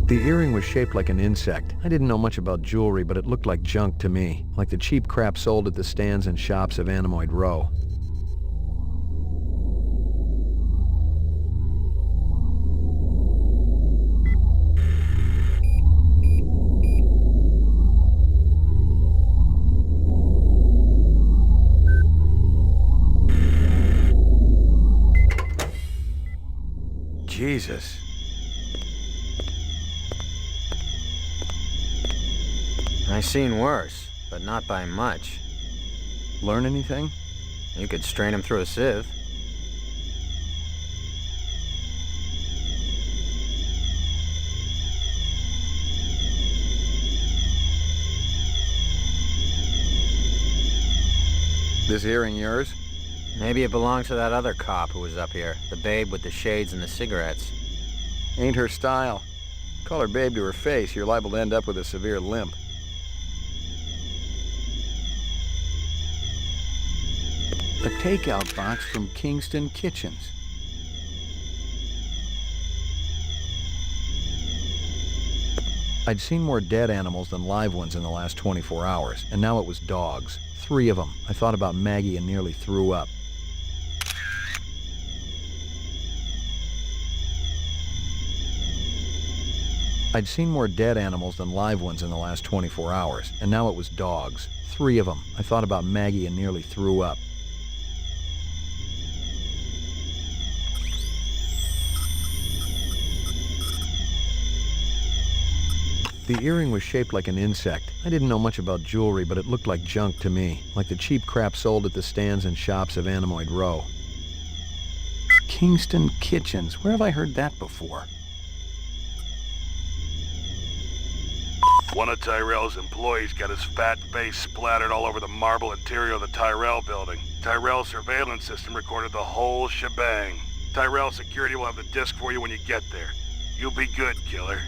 The earring was shaped like an insect. I didn't know much about jewelry, but it looked like junk to me, like the cheap crap sold at the stands and shops of Anemoid Row. Jesus. I've seen worse, but not by much. Learn anything? You could strain him through a sieve. This earring yours? Maybe it belonged to that other cop who was up here, the babe with the shades and the cigarettes. Ain't her style. Call her babe to her face, you're liable to end up with a severe limp. A takeout box from Kingston Kitchens. I'd seen more dead animals than live ones in the last 24 hours, and now it was dogs. 3 of them. I thought about Maggie and nearly threw up. I'd seen more dead animals than live ones in the last 24 hours, and now it was dogs. 3 of them. I thought about Maggie and nearly threw up. The earring was shaped like an insect. I didn't know much about jewelry, but it looked like junk to me, like the cheap crap sold at the stands and shops of Anemoid Row. Kingston Kitchens. Where have I heard that before? One of Tyrell's employees got his fat face splattered all over the marble interior of the Tyrell building. Tyrell's surveillance system recorded the whole shebang. Tyrell security will have the disc for you when you get there. You'll be good, killer.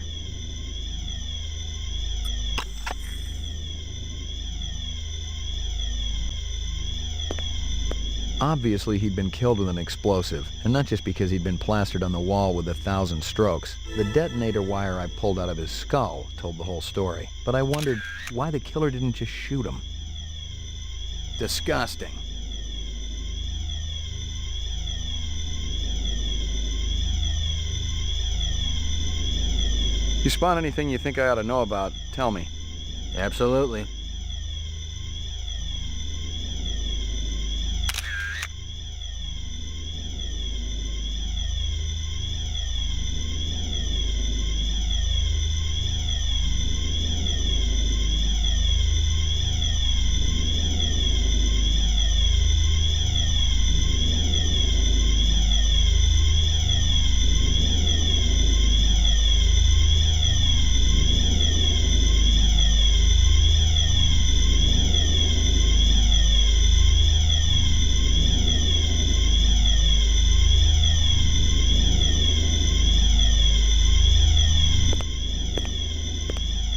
Obviously, he'd been killed with an explosive, and not just because he'd been plastered on the wall with 1,000 strokes. The detonator wire I pulled out of his skull told the whole story, but I wondered why the killer didn't just shoot him. Disgusting. You spot anything you think I ought to know about, tell me. Absolutely.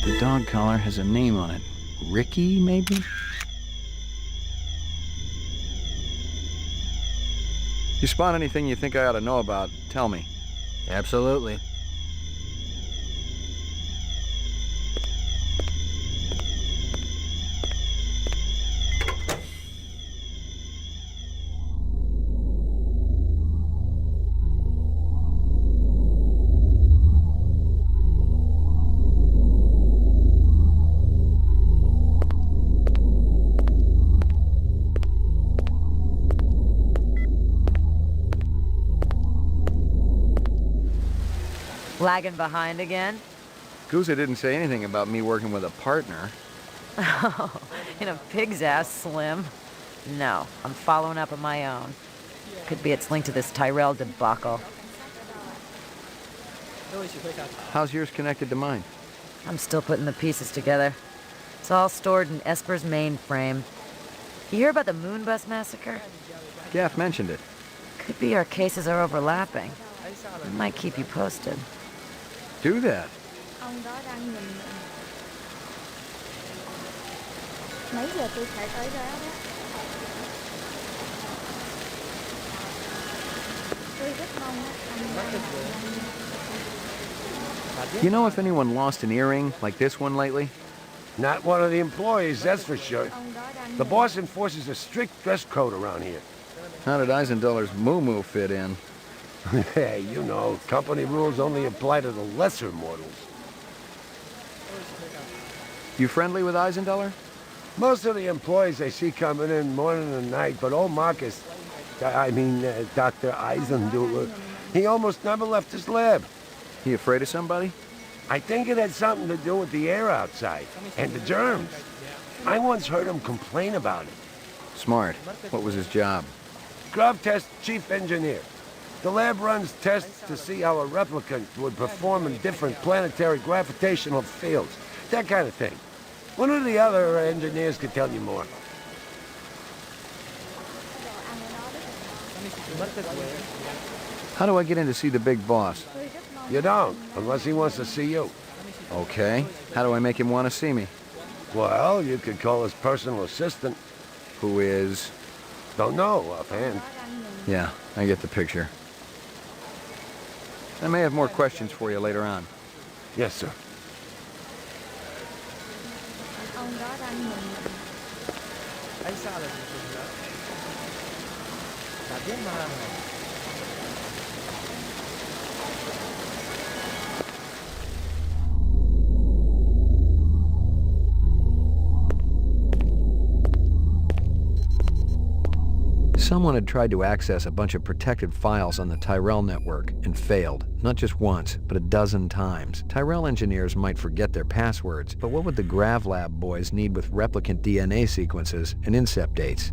The dog collar has a name on it. Ricky, maybe? You spot anything you think I ought to know about, tell me. Absolutely. Lagging behind again? Gouza didn't say anything about me working with a partner. Oh, in a pig's ass, Slim. No, I'm following up on my own. Could be it's linked to this Tyrell debacle. How's yours connected to mine? I'm still putting the pieces together. It's all stored in Esper's mainframe. You hear about the moon bus massacre? Gaff mentioned it. Could be our cases are overlapping. I might keep you posted. Do that. Ông đó đang nhìn mình. Mấy giờ tôi phải tới đó đó? Tôi rất mong anh đang You know if anyone lost an earring like this one lately? Not one of the employees, that's for sure. ông đó đang The boss enforces a strict dress code around here. How did Eisendoller's moo-moo fit in? Hey, you know, company rules only apply to the lesser mortals. You friendly with Eisendoller? Most of the employees I see coming in morning and night, but old Marcus, Dr. Eisenduller, he almost never left his lab. He afraid of somebody? I think it had something to do with the air outside, and the germs. I once heard him complain about it. Smart. What was his job? Scrub test chief engineer. The lab runs tests to see how a replicant would perform in different planetary gravitational fields. That kind of thing. One of the other engineers could tell you more. How do I get in to see the big boss? You don't, unless he wants to see you. Okay. How do I make him want to see me? Well, you could call his personal assistant. Who is... Don't know offhand. Yeah, I get the picture. I may have more questions for you later on. Yes, sir. ông đó đang nhìn mình. Anh sao là gì nữa? Đã biết mà làm này. Someone had tried to access a bunch of protected files on the Tyrell network and failed, not just once, but a dozen times. Tyrell engineers might forget their passwords, but what would the GravLab boys need with replicant DNA sequences and incept dates?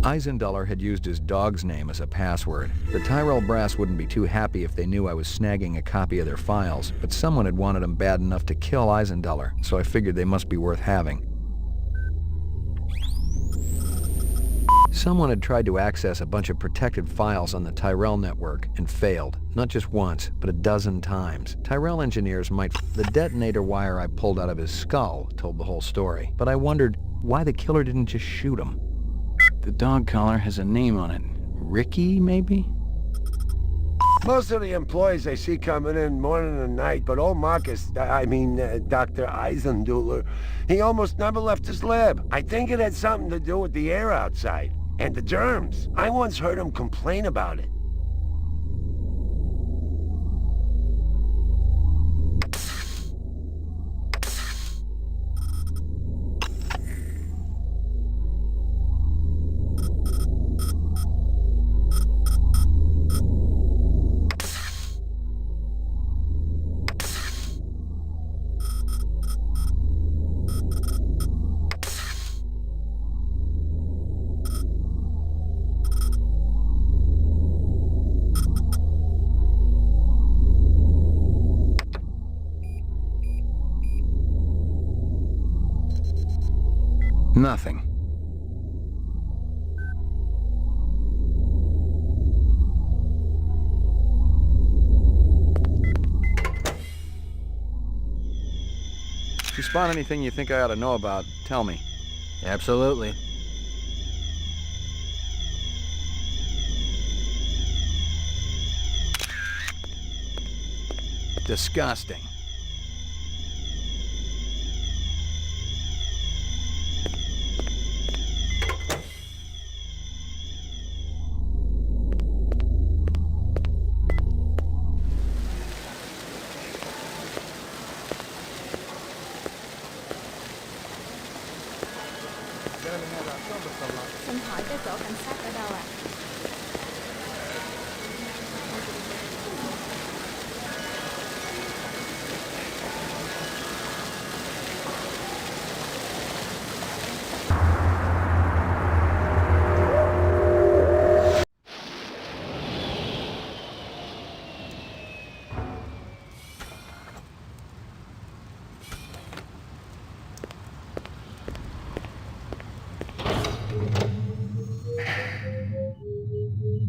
Eisenduller had used his dog's name as a password. The Tyrell brass wouldn't be too happy if they knew I was snagging a copy of their files, but someone had wanted them bad enough to kill Eisenduller, so I figured they must be worth having. Someone had tried to access a bunch of protected files on the Tyrell network and failed, not just once, but a dozen times. Tyrell engineers might... The detonator wire I pulled out of his skull told the whole story, but I wondered why the killer didn't just shoot him. The dog collar has a name on it. Ricky, maybe? Most of the employees I see coming in morning and night, but old Marcus, Dr. Eisenduller, he almost never left his lab. I think it had something to do with the air outside. And the germs. I once heard him complain about it. Nothing. If you spot anything you think I ought to know about, tell me. Absolutely. Disgusting. Xin hỏi cái chỗ cảnh sát ở đâu ạ?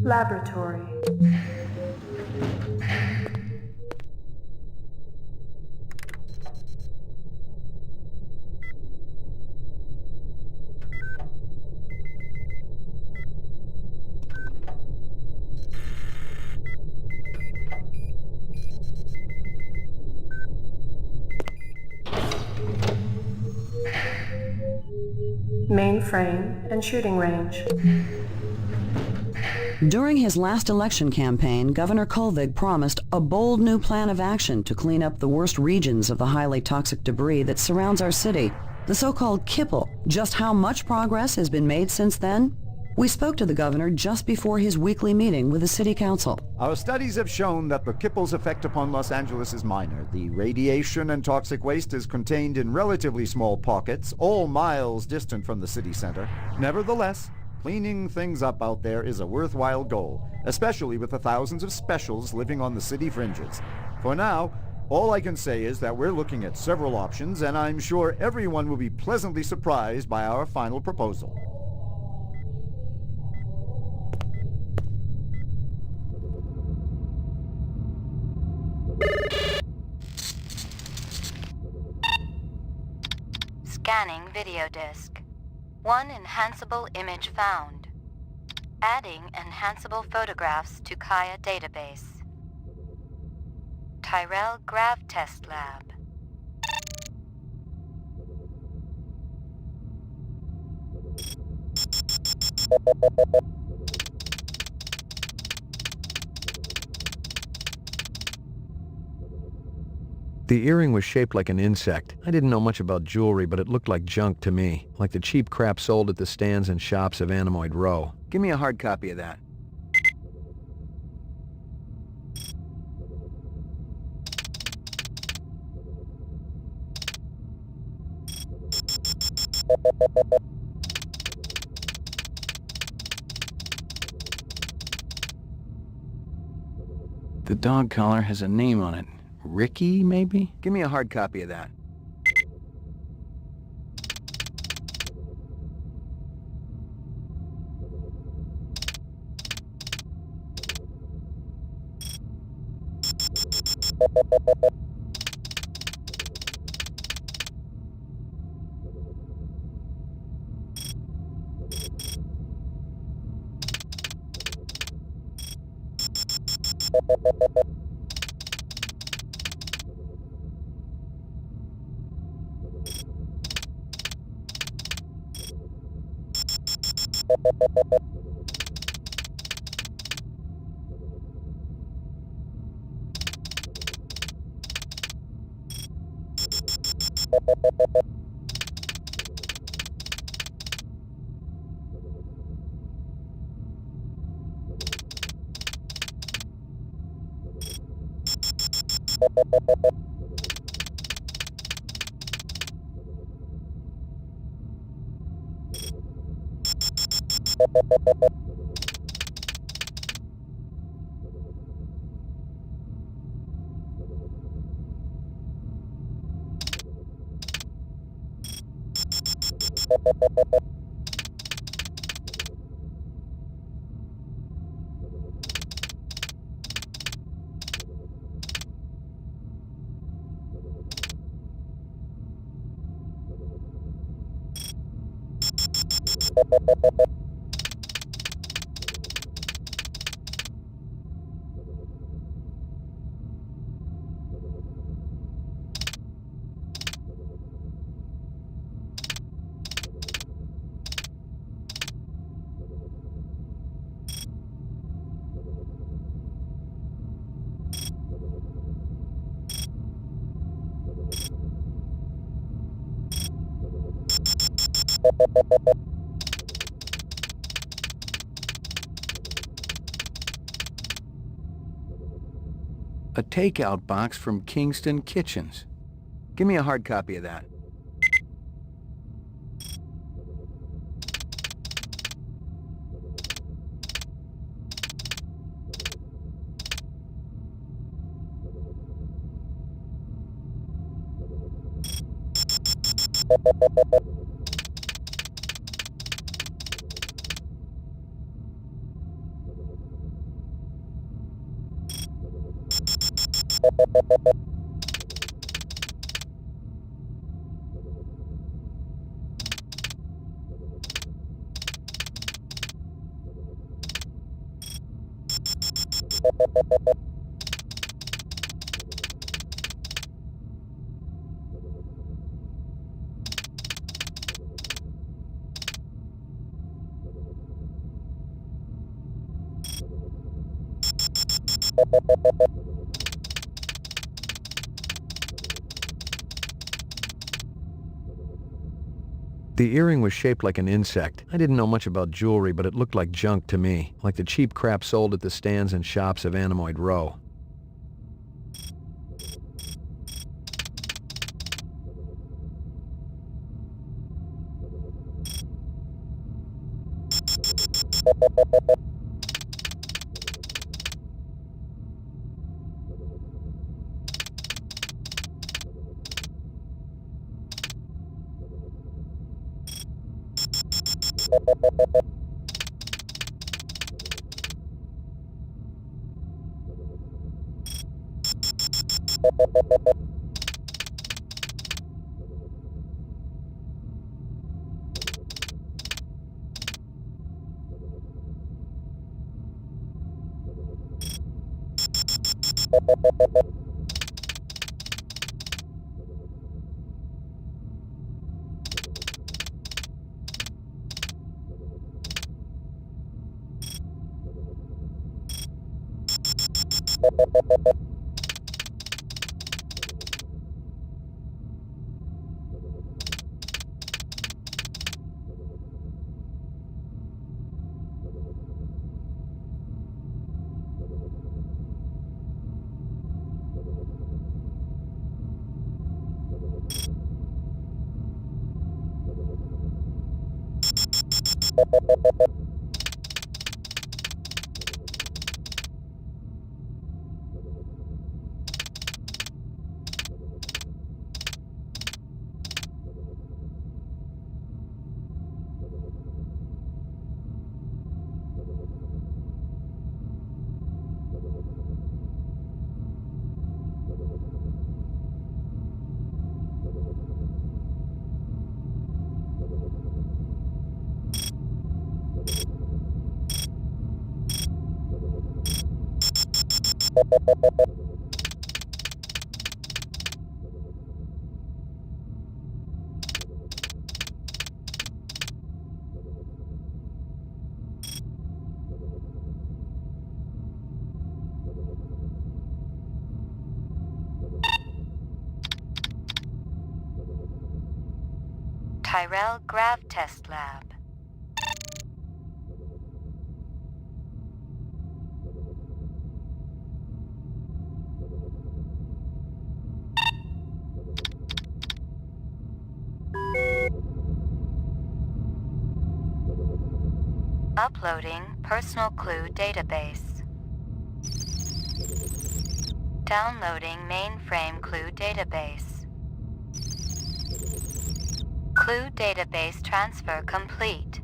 Laboratory. Mainframe and shooting range. During his last election campaign, Governor Kolvig promised a bold new plan of action to clean up the worst regions of the highly toxic debris that surrounds our city, the so-called kipple. Just how much progress has been made since then? We spoke to the governor just before his weekly meeting with the city council. Our studies have shown that the kipple's effect upon Los Angeles is minor. The radiation and toxic waste is contained in relatively small pockets, all miles distant from the city center. Nevertheless, cleaning things up out there is a worthwhile goal, especially with the thousands of specials living on the city fringes. For now, all I can say is that we're looking at several options, and I'm sure everyone will be pleasantly surprised by our final proposal. Scanning video disk. One enhanceable image found. Adding enhanceable photographs to Kaya database. Tyrell Grav Test Lab. The earring was shaped like an insect. I didn't know much about jewelry, but it looked like junk to me, like the cheap crap sold at the stands and shops of Anemoid Row. Give me a hard copy of that. The dog collar has a name on it. Ricky, maybe? Give me a hard copy of that. A takeout box from Kingston Kitchens. Give me a hard copy of that. The earring was shaped like an insect. I didn't know much about jewelry, but it looked like junk to me, like the cheap crap sold at the stands and shops of Anemoid Row. Tyrell Grav Test Lab. Uploading personal clue database. Downloading mainframe clue database. Clue database transfer complete.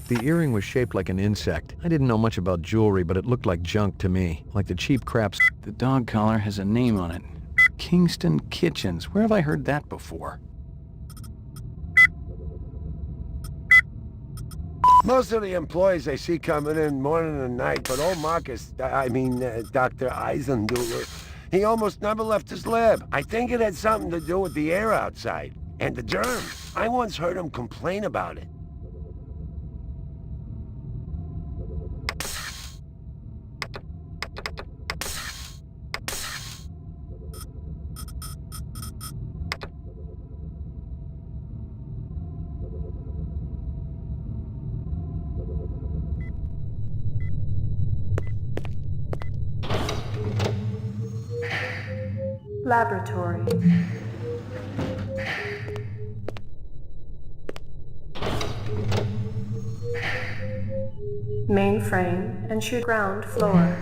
The earring was shaped like an insect. I didn't know much about jewelry, but it looked like junk to me, like the cheap craps. The dog collar has a name on it. Kingston Kitchens. Where have I heard that before? Most of the employees I see coming in morning and night, but old Marcus, Dr. Eisenduler, he almost never left his lab. I think it had something to do with the air outside, and the germs. I once heard him complain about it. Laboratory. Mainframe and shoot ground floor.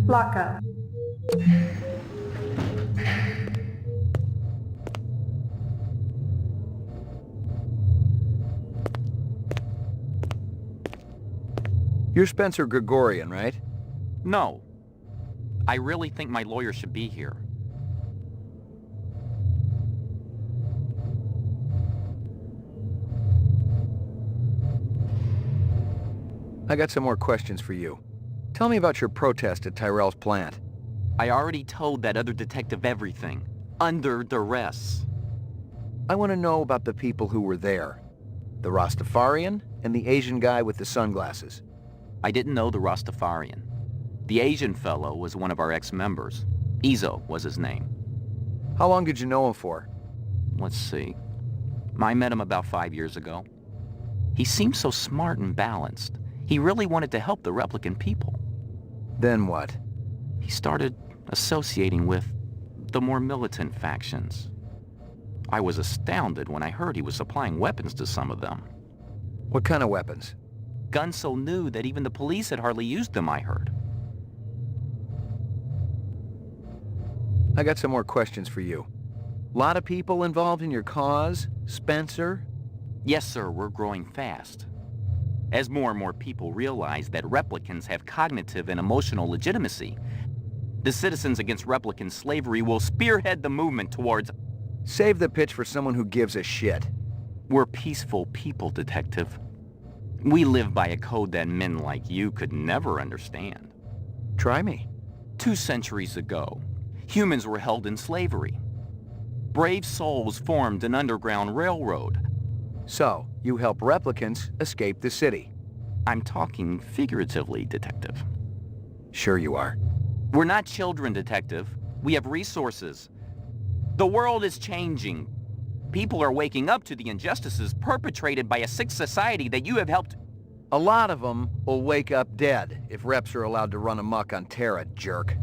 Lockup. You're Spencer Gregorian, right? No. I really think my lawyer should be here. I got some more questions for you. Tell me about your protest at Tyrell's plant. I already told that other detective everything. Under duress. I want to know about the people who were there. The Rastafarian and the Asian guy with the sunglasses. I didn't know the Rastafarian. The Asian fellow was one of our ex-members. Izo was his name. How long did you know him for? Let's see. I met him about 5 years ago. He seemed so smart and balanced. He really wanted to help the replicant people. Then what? He started associating with the more militant factions. I was astounded when I heard he was supplying weapons to some of them. What kind of weapons? Guns so new that even the police had hardly used them, I heard. I got some more questions for you. Lot of people involved in your cause, Spencer? Yes, sir, we're growing fast. As more and more people realize that replicants have cognitive and emotional legitimacy, the Citizens Against Replicant Slavery will spearhead the movement towards... Save the pitch for someone who gives a shit. We're peaceful people, Detective. We live by a code that men like you could never understand. Try me. 2 centuries ago, humans were held in slavery. Brave souls formed an underground railroad. So, you help replicants escape the city. I'm talking figuratively, Detective. Sure you are. We're not children, Detective. We have resources. The world is changing. People are waking up to the injustices perpetrated by a sick society that you have helped... A lot of them will wake up dead if reps are allowed to run amok on Terra, jerk.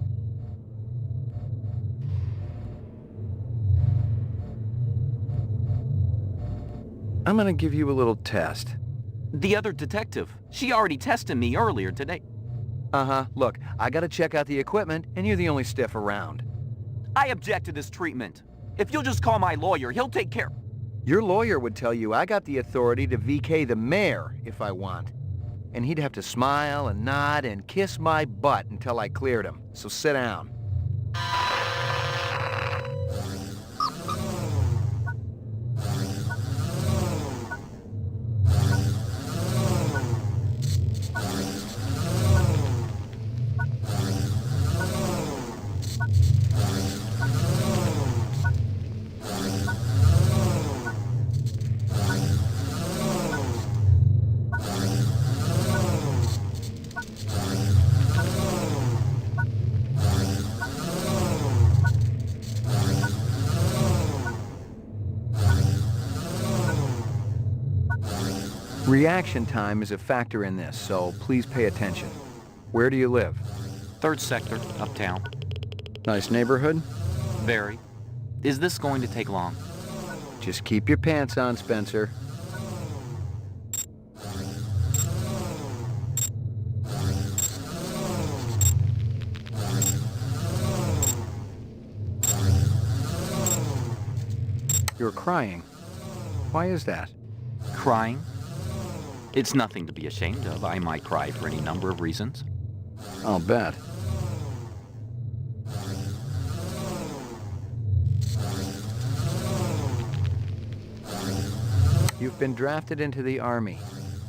I'm gonna give you a little test. The other detective, she already tested me earlier today. Uh-huh. Look, I gotta check out the equipment, and you're the only stiff around. I object to this treatment. If you'll just call my lawyer, he'll take care... Your lawyer would tell you I got the authority to VK the mayor if I want. And he'd have to smile and nod and kiss my butt until I cleared him. So sit down. Reaction time is a factor in this, so please pay attention. Where do you live? 3rd sector, uptown. Nice neighborhood? Very. Is this going to take long? Just keep your pants on, Spencer. You're crying. Why is that? Crying? It's nothing to be ashamed of. I might cry for any number of reasons. I'll bet. You've been drafted into the Army.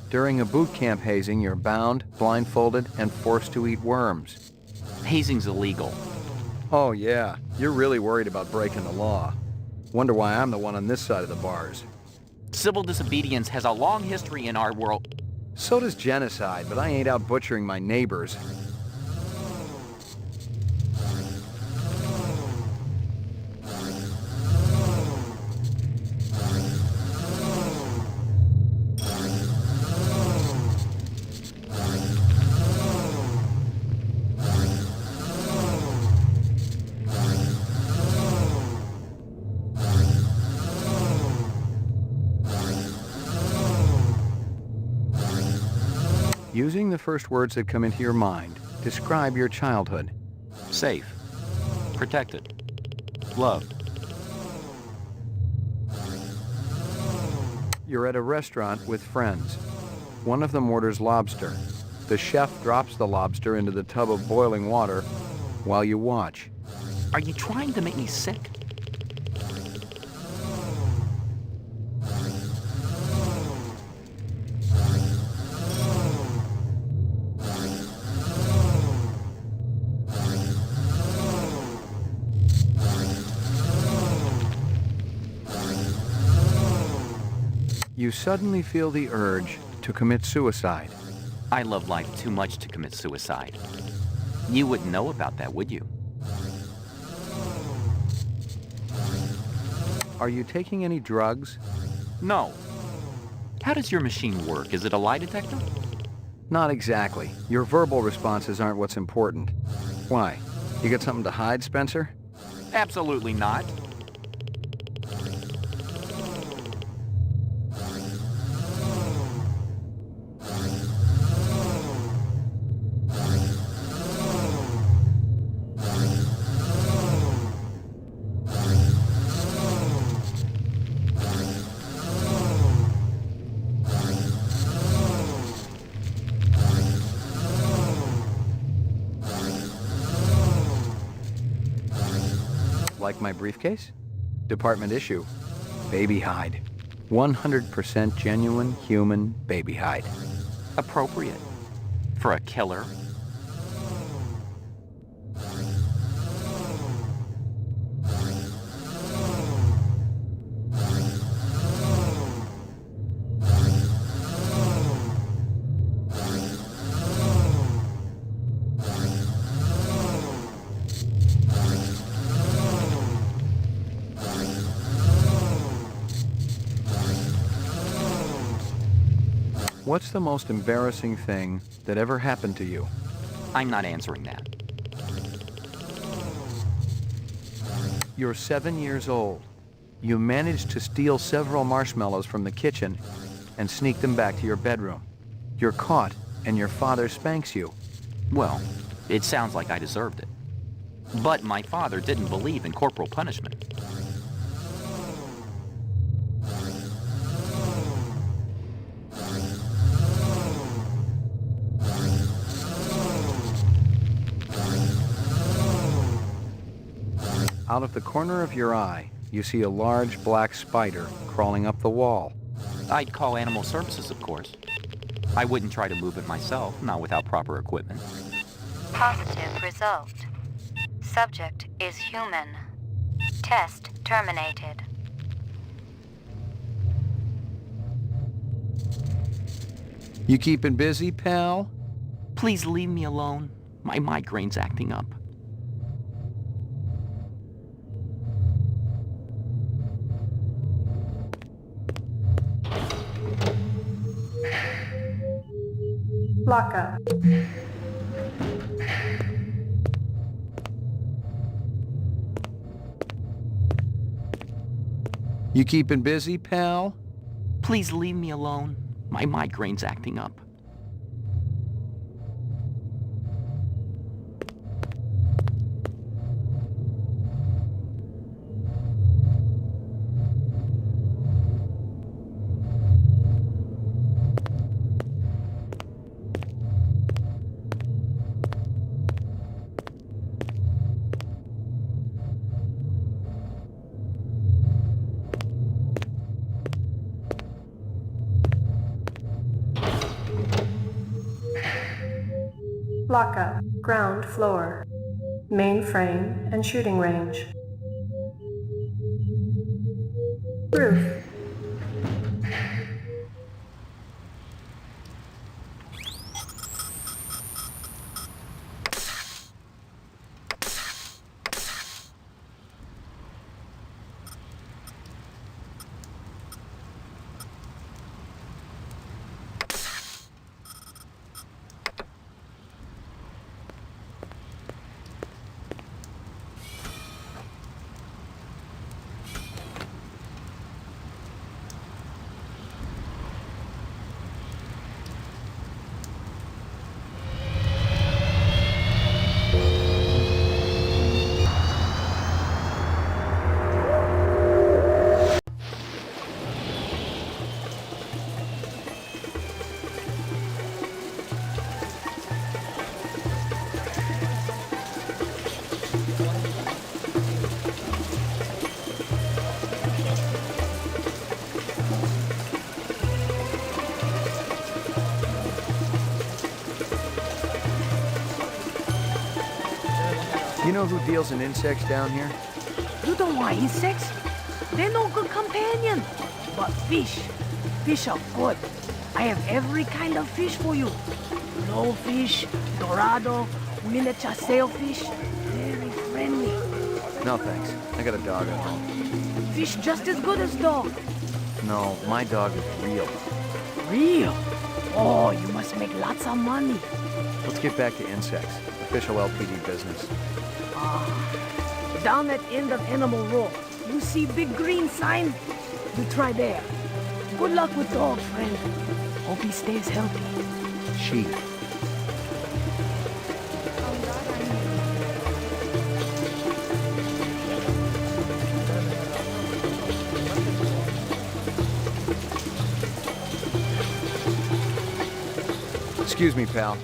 During a boot camp hazing, you're bound, blindfolded, and forced to eat worms. Hazing's illegal. Oh yeah, you're really worried about breaking the law. Wonder why I'm the one on this side of the bars. Civil disobedience has a long history in our world. So does genocide, but I ain't out butchering my neighbors. Using the first words that come into your mind, describe your childhood. Safe. Protected. Loved. You're at a restaurant with friends. One of them orders lobster. The chef drops the lobster into the tub of boiling water while you watch. Are you trying to make me sick? You suddenly feel the urge to commit suicide. I love life too much to commit suicide. You wouldn't know about that, would you? Are you taking any drugs? No. How does your machine work? Is it a lie detector? Not exactly. Your verbal responses aren't what's important. Why? You got something to hide, Spencer? Absolutely not. Like my briefcase? Department issue. Baby hide. 100% genuine human baby hide. Appropriate. For a killer. What's the most embarrassing thing that ever happened to you? I'm not answering that. You're 7 years old. You managed to steal several marshmallows from the kitchen and sneak them back to your bedroom. You're caught, and your father spanks you. Well, it sounds like I deserved it. But my father didn't believe in corporal punishment. Out of the corner of your eye, you see a large black spider crawling up the wall. I'd call animal services, of course. I wouldn't try to move it myself, not without proper equipment. Positive result. Subject is human. Test terminated. You keeping busy, pal? Please leave me alone. My migraine's acting up. Lockup. You keeping busy, pal? Please leave me alone. My migraine's acting up. Lockup. Ground floor. Mainframe and shooting range. Roof. You know who deals in insects down here? You don't want insects? They're no good companion. But fish. Fish are good. I have every kind of fish for you. Blowfish, dorado, miniature sailfish. Very friendly. No thanks. I got a dog at home. Fish just as good as dog. No, my dog is real. Real? Oh, you must make lots of money. Let's get back to insects. Official LPD business. Down at end of Animal Row, you see big green sign? You try there. Good luck with dog, friend. Hope he stays healthy. Sheep. Excuse me, pal.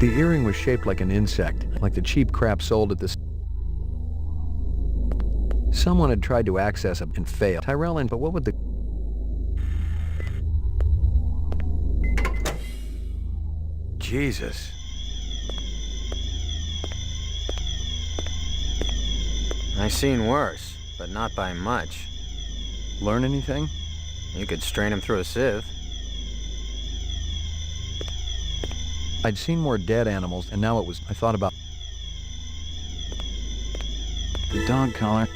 The earring was shaped like an insect, like the cheap crap sold at the... Someone had tried to access it and failed. Tyrell, but what would the... Jesus. I've seen worse, but not by much. Learn anything? You could strain him through a sieve. I'd seen more dead animals, and now I thought about... the dog collar.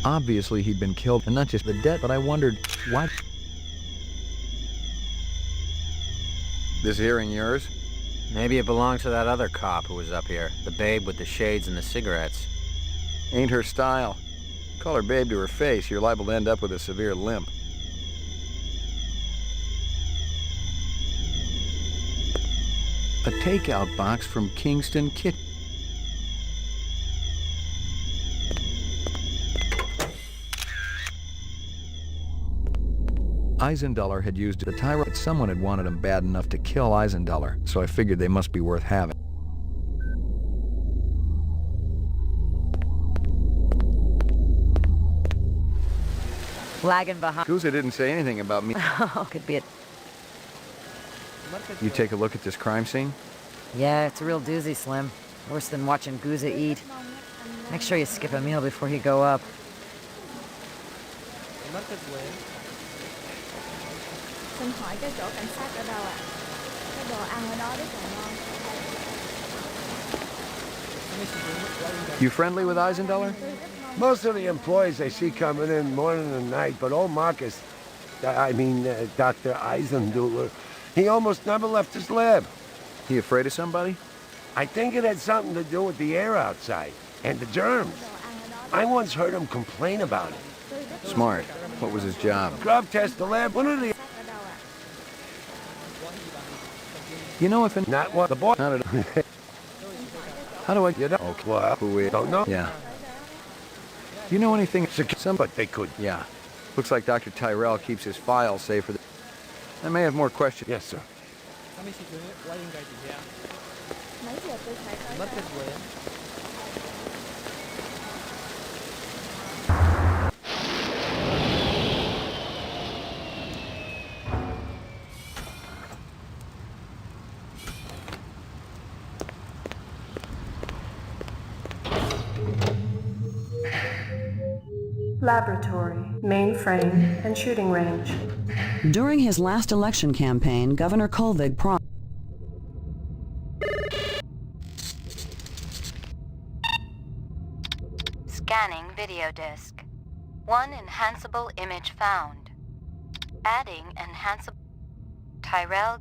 Obviously, he'd been killed, and not just the dead, but I wondered, why... This earring yours? Maybe it belonged to that other cop who was up here. The babe with the shades and the cigarettes. Ain't her style. Call her babe to her face, you're liable to end up with a severe limp. A takeout box from Kingston Kitchen. Eisendaler had used the Tyrell, but someone had wanted him bad enough to kill Eisendaler, so I figured they must be worth having. Lagging behind. Guza didn't say anything about me. Could be it. You take a look at this crime scene? Yeah, it's a real doozy, Slim. Worse than watching Guza eat. Make sure you skip a meal before you go up. Xin hỏi cái chỗ cảnh sát ở đâu ạ? Cái đồ ăn ở đó rất là ngon. You friendly with Eisendaler? Most of the employees I see coming in morning and night, but old Marcus, Dr. Eisenduler, he almost never left his lab. He afraid of somebody? I think it had something to do with the air outside, and the germs. I once heard him complain about it. Smart. What was his job? Scrub test the lab. One of the... You know if... Not what the boy... Not at all. How do I... You know? Okay, well, who we don't know? Yeah. You know anything... But they could. Yeah. Looks like Dr. Tyrell keeps his files safe for the... I may have more questions. Yes, sir. Mấy giờ tôi phải tới? Laboratory, mainframe, and shooting range. During his last election campaign, Governor Kolvig promised Scanning video disk. One enhanceable image found. Adding enhanceable... Tyrell...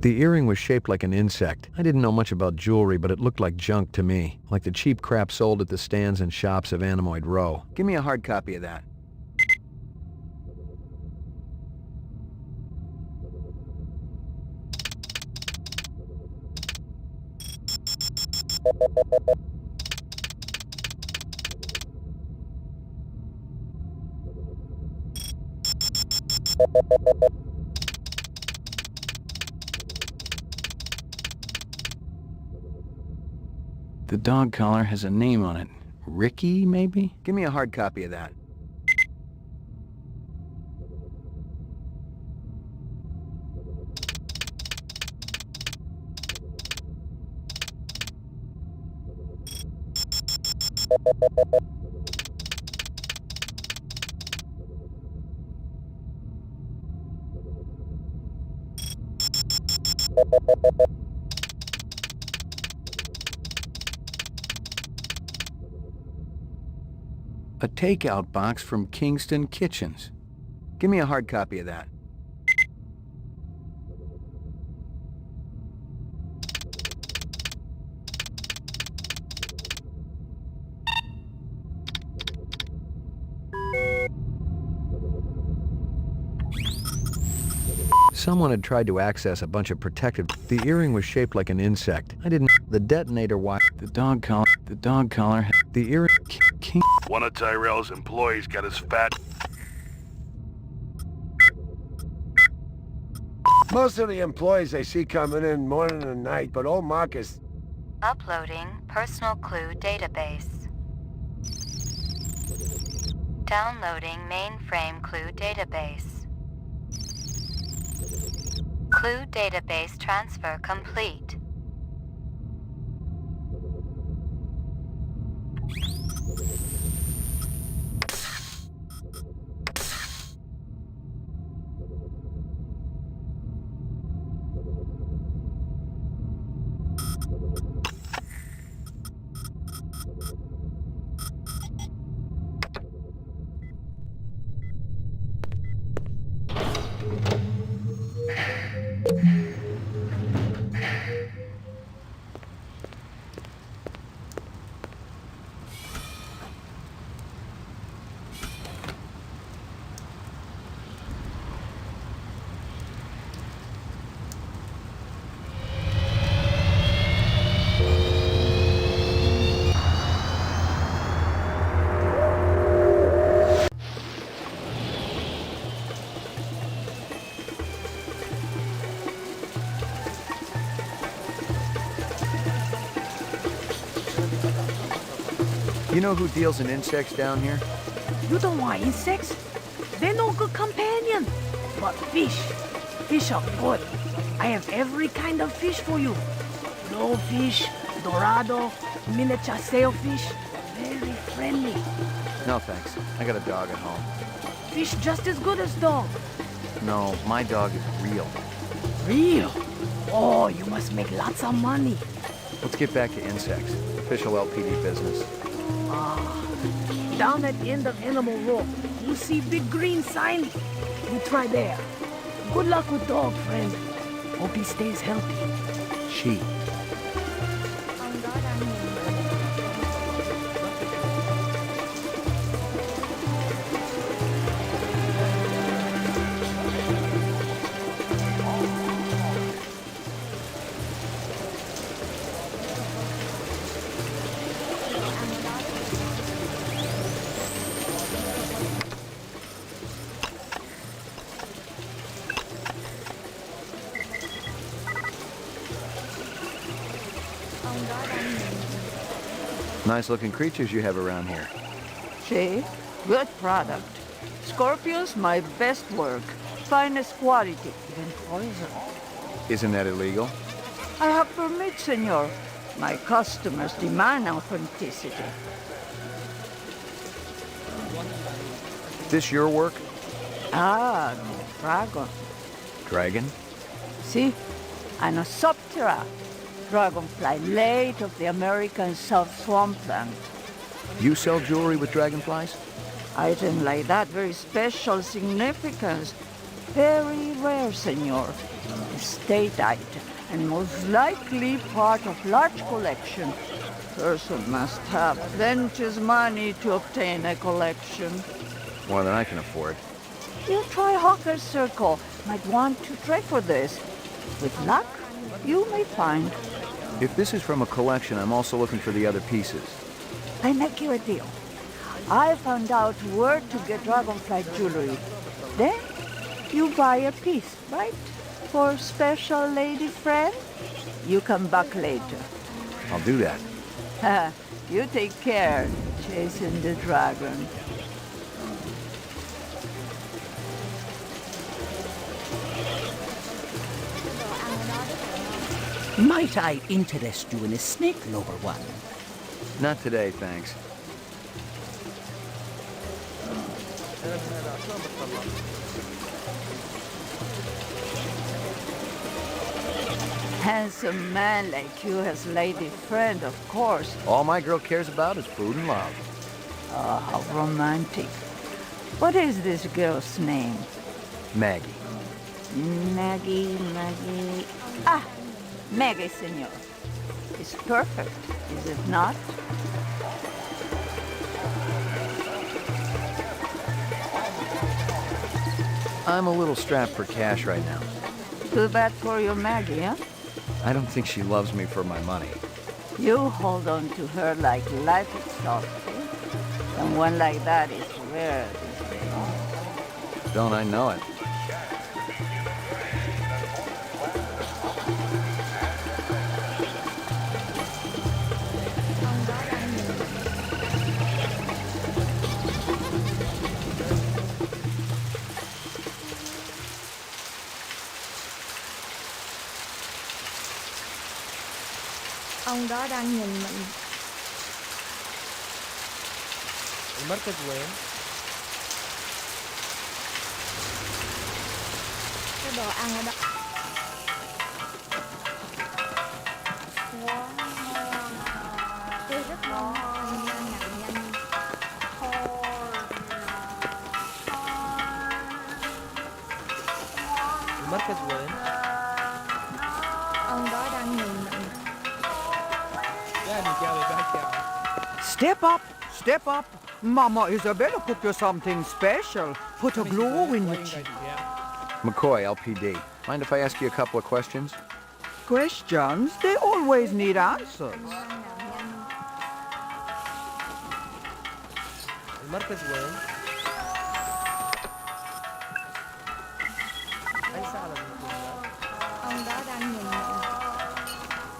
The earring was shaped like an insect. I didn't know much about jewelry, but it looked like junk to me, like the cheap crap sold at the stands and shops of Anemoid Row. Give me a hard copy of that. The dog collar has a name on it. Ricky, maybe? Give me a hard copy of that. A takeout box from Kingston Kitchens. Give me a hard copy of that. Someone had tried to access a bunch of protective... The earring was shaped like an insect. I didn't... The detonator wire... The dog collar... The earring... One of Tyrell's employees got his fat... Most of the employees they see coming in morning and night, but old Marcus... Uploading personal clue database. Downloading mainframe clue database. Clue database transfer complete. You know who deals in insects down here? You don't want insects? They're no good companion. But fish. Fish are good. I have every kind of fish for you. Blowfish, dorado, miniature sailfish. Very friendly. No thanks. I got a dog at home. Fish just as good as dog. No, my dog is real. Real? Oh, you must make lots of money. Let's get back to insects. Official LPD business. Down at the end of Animal Row, you see big green sign? You try there. Good luck with dog, friend. Hope he stays healthy. She. Ông đó đang nhìn mình. Nice looking creatures you have around here. See? Good product. Scorpions, my best work. finest quality, even poison. Isn't that illegal? I have permit, senor. My customers demand authenticity. This your work? Ah, dragon. Dragon? See? Anosoptera. Dragonfly late of the American South Swampland. You sell jewelry with dragonflies? Item like that, very special significance. Very rare, senor. Estate item, and most likely part of large collection. Person must have plenty money to obtain a collection. More than I can afford. You try Hawker's Circle. Might want to trade for this. With luck, you may find. If this is from a collection, I'm also looking for the other pieces. I make you a deal. I found out where to get dragonfly jewelry. Then you buy a piece, right? For special lady friend? You come back later. I'll do that. You take care, chasing the dragon. Might I interest you in a snake lover one? Not today, thanks. Handsome man like you has lady friend, of course. All my girl cares about is food and love. Oh, how romantic. What is this girl's name? Maggie. Maggie. Ah, Maggie, senor. It's perfect, is it not? I'm a little strapped for cash right now. Too bad for your Maggie, huh? I don't think she loves me for my money. You hold on to her like life itself, eh? And one like that is rare these days. Don't I know it? Ông đó đang nhìn mình. المركز وين؟ Cái đồ ăn ở đó. Quá ngon. Tôi rất ngon nha, nhanh. المركز وين؟ Ông đó đang nhìn mình. Step up. Mama Isabella cooked you something special. Put a glow in your cheek. McCoy, LPD. Mind if I ask you a couple of questions? Questions? They always need answers. المركز وين؟ أي ساعة لازم يكون هناك؟ Ông đó đang nhìn mình.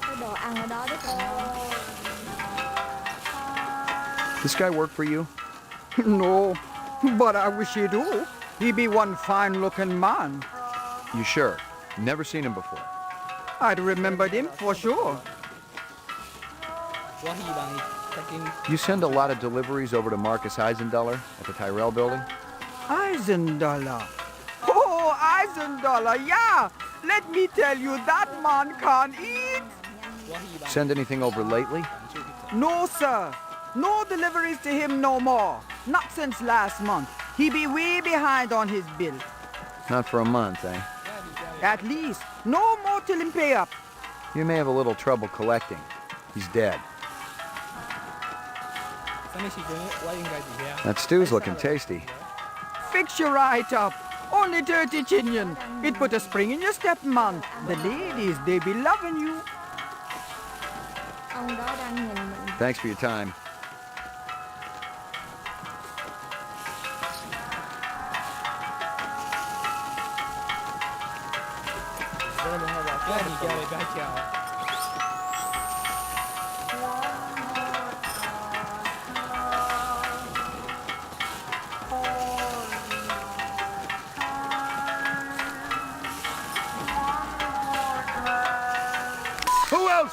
Cái đồ ăn ở đó rất là ngon. This guy work for you? No, but I wish he do. He be one fine-looking man. You sure? Never seen him before. I'd remembered him for sure. You send a lot of deliveries over to Marcus Eisendaler at the Tyrell building? Eisendaler. Oh, Eisendaler, yeah. Let me tell you, that man can't eat. Send anything over lately? No, sir. No deliveries to him no more. Not since last month. He be way behind on his bill. Not for a month, eh? At least. No more till him pay up. You may have a little trouble collecting. He's dead. That stew's looking tasty. Fix you right up. Only 30 chinion. It put a spring in your step, man. The ladies, they be loving you. Ông đó đang nhìn mình. Thanks for your time.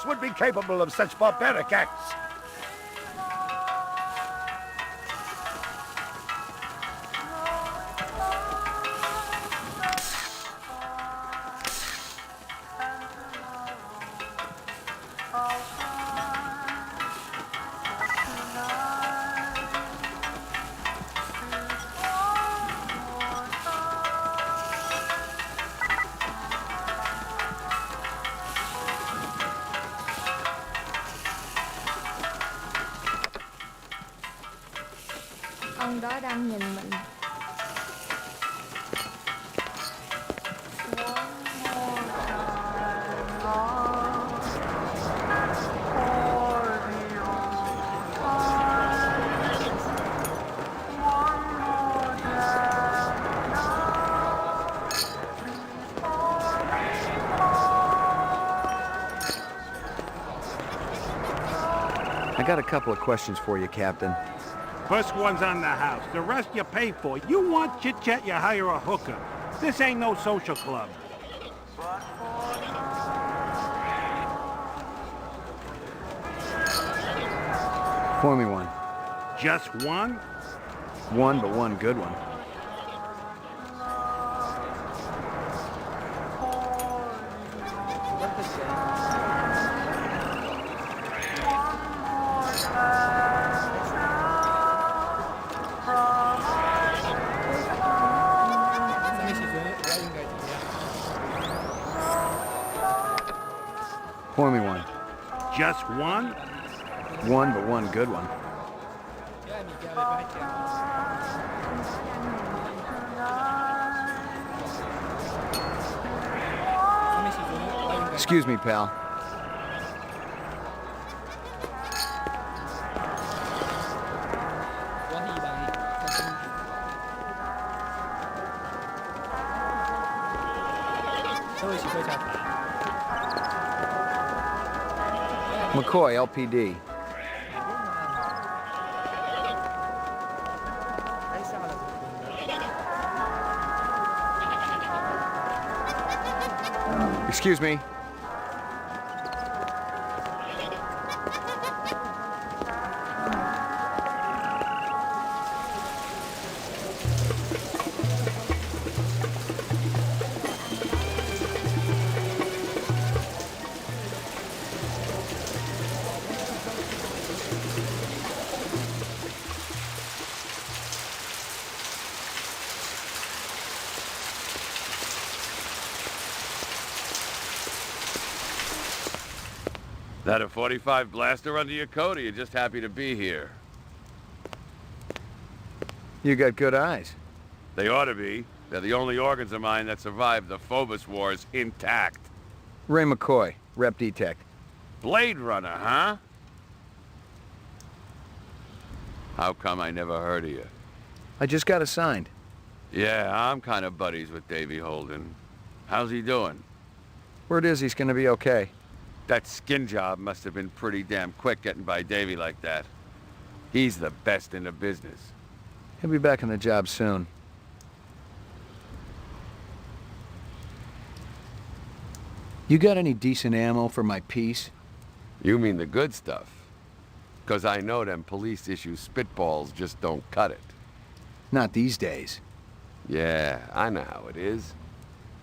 else would be capable of such barbaric acts? Ông đó đang nhìn mình. I got a couple of questions for you, Captain. First one's on the house. The rest you pay for. You want chit-chat, you hire a hooker. This ain't no social club. Pour me one. Just one? One, but one good one. Pour me one. Just one? One, but one good one. Excuse me, pal. McCoy, LPD. Excuse me. That a 45 blaster under your coat, or you just happy to be here? You got good eyes. They ought to be. They're the only organs of mine that survived the Phobos Wars intact. Ray McCoy, Rep Detect. Blade Runner, huh? How come I never heard of you? I just got assigned. Yeah, I'm kind of buddies with Davy Holden. How's he doing? Word is he's gonna be okay. That skin job must have been pretty damn quick getting by Davy like that. He's the best in the business. He'll be back on the job soon. You got any decent ammo for my piece? You mean the good stuff? 'Cause I know them police issue spitballs just don't cut it. Not these days. Yeah, I know how it is.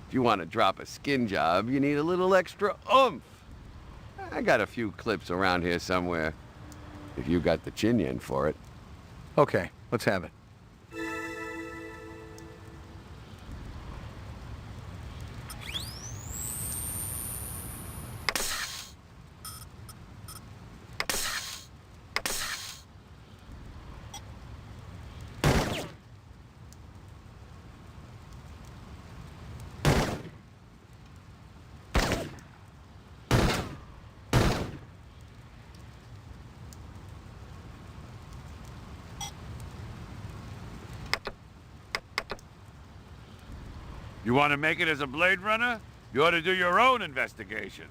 If you want to drop a skin job, you need a little extra oomph. I got a few clips around here somewhere, if you got the chin yen for it. Okay, let's have it. You want to make it as a Blade Runner? You ought to do your own investigations.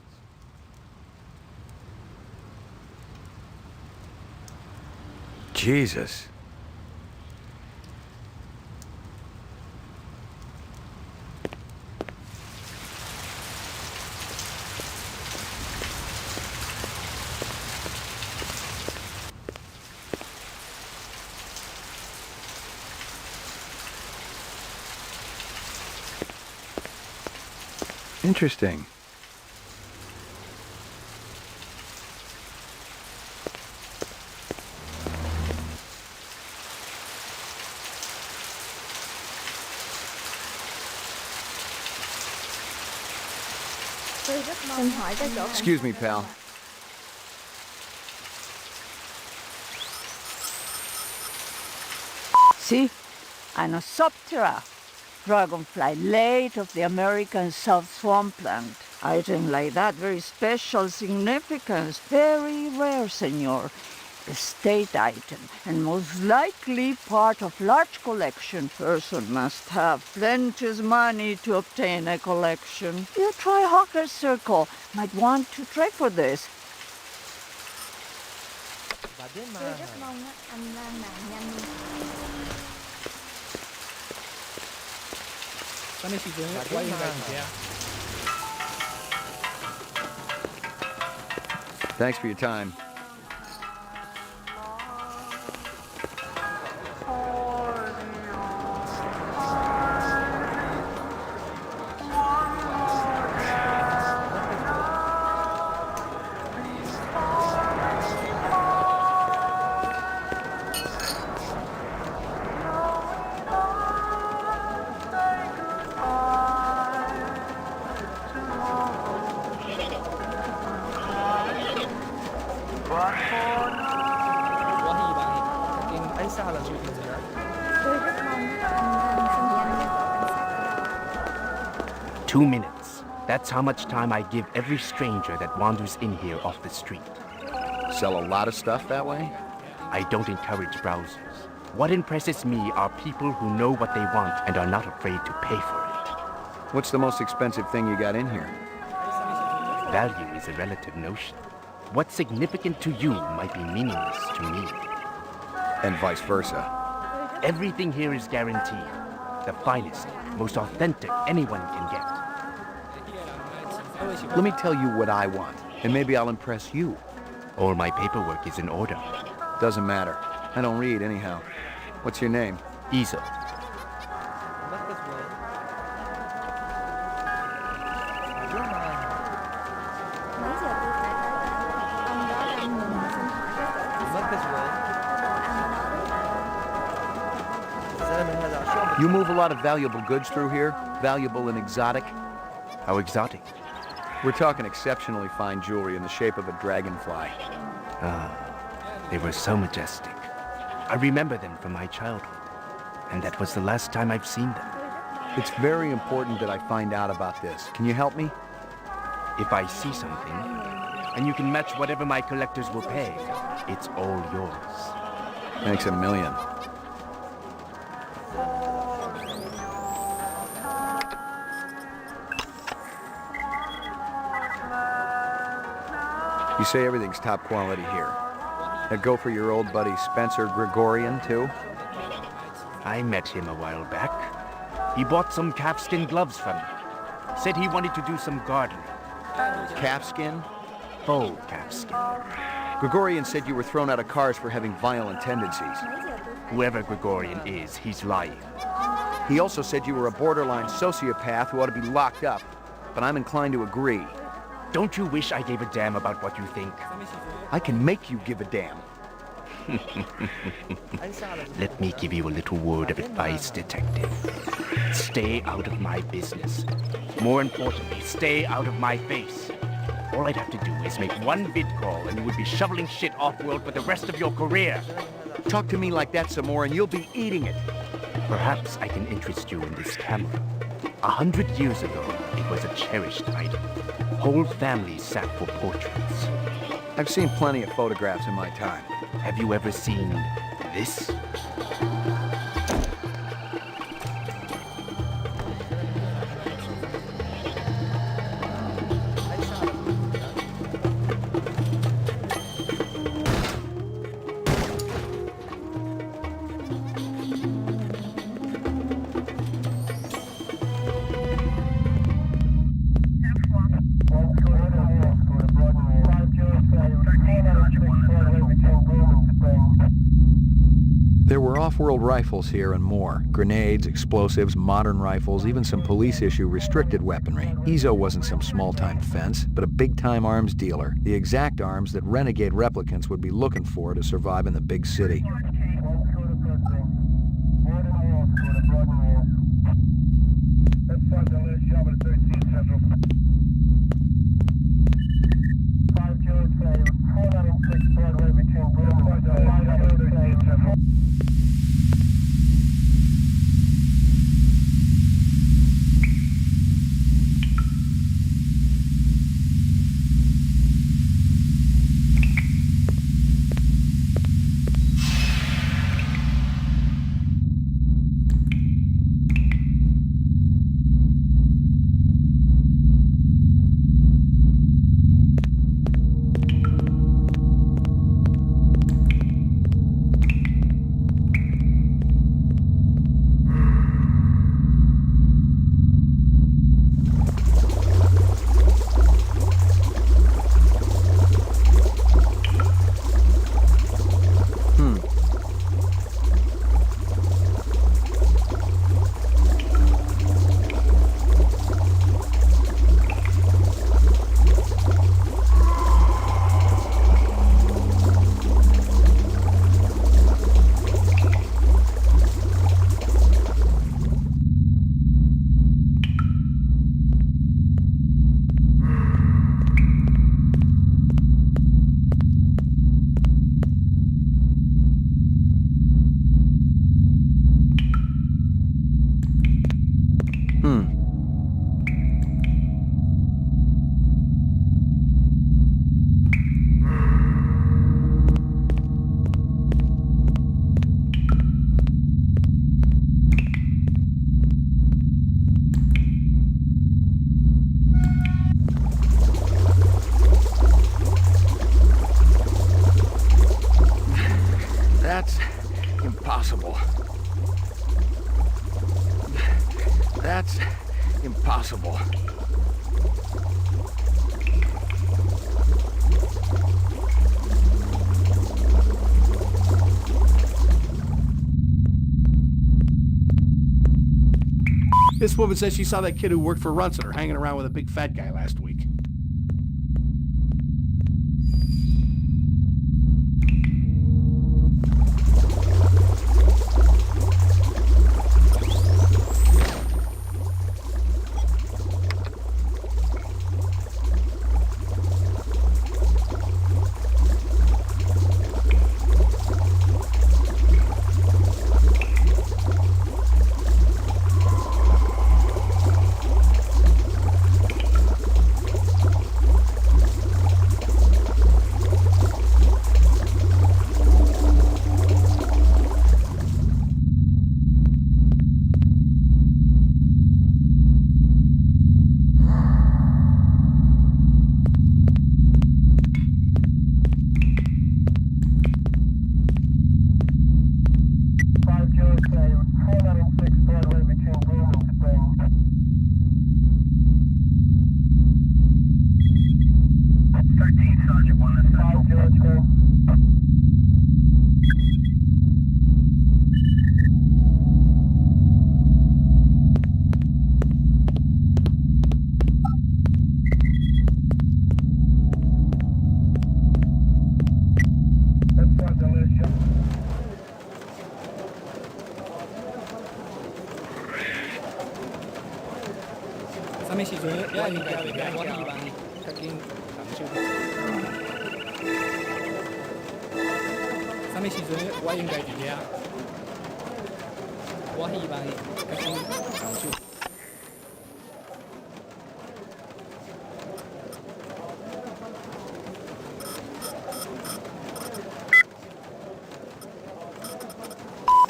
Jesus. Interesting. Xin hỏi cái chỗ cảnh Excuse me, sát pal. ở đâu ạ? See? Anosoptera, dragonfly late of the American South Swampland. Item like that, very special significance, very rare, senor. Estate item, and most likely part of large collection. Person must have plenty money to obtain a collection. You try Hawker's Circle, might want to trade for this. Tôi rất mong á, anh lang mạng nhanh đi. Sana si Jung quay về kìa. Thanks for your time. Quá hy vọng nhưng ấy sao là chuyện gì đó. Tôi rất mong á, anh lang mạng nhanh đi chỗ cảnh sát ở đâu. 2 minutes. That's how much time I give every stranger that wanders in here off the street. Sell a lot of stuff that way? I don't encourage browsers. What impresses me are people who know what they want and are not afraid to pay for it. What's the most expensive thing you got in here? Value is a relative notion. What's significant to you might be meaningless to me. And vice versa. Everything here is guaranteed. The finest, most authentic anyone can get. Let me tell you what I want, and maybe I'll impress you. All my paperwork is in order. Doesn't matter. I don't read anyhow. What's your name? Isa. Mấy giờ tôi phải tới đó? Ông đó đang nhìn, xin hỏi cái chỗ cảnh sát ở đâu? Có đồ ăn ở đó đấy. You move a lot of valuable goods through here? Valuable and exotic? How exotic? We're talking exceptionally fine jewelry in the shape of a dragonfly. They were so majestic. I remember them from my childhood, and that was the last time I've seen them. It's very important that I find out about this. Can you help me? If I see something, and you can match whatever my collectors will pay, it's all yours. Thanks a million. You say everything's top quality here. Now go for your old buddy Spencer Gregorian, too? I met him a while back. He bought some calfskin gloves from me. Said he wanted to do some gardening. Calfskin? Faux calfskin. Gregorian said you were thrown out of cars for having violent tendencies. Whoever Gregorian is, he's lying. He also said you were a borderline sociopath who ought to be locked up, but I'm inclined to agree. Don't you wish I gave a damn about what you think? I can make you give a damn. Let me give you a little word of advice, detective. Stay out of my business. More importantly, stay out of my face. All I'd have to do is make one vid call and you would be shoveling shit off-world for the rest of your career. Talk to me like that some more and you'll be eating it. Perhaps I can interest you in this camera. 100 years ago, it was a cherished item. Whole families sat for portraits. I've seen plenty of photographs in my time. Have you ever seen this? There were off-world rifles here and more. Grenades, explosives, modern rifles, even some police-issue restricted weaponry. Ezo wasn't some small-time fence, but a big-time arms dealer. The exact arms that renegade replicants would be looking for to survive in the big city. That's impossible. That's impossible. This woman says she saw that kid who worked for Runseter hanging around with a big fat guy last week.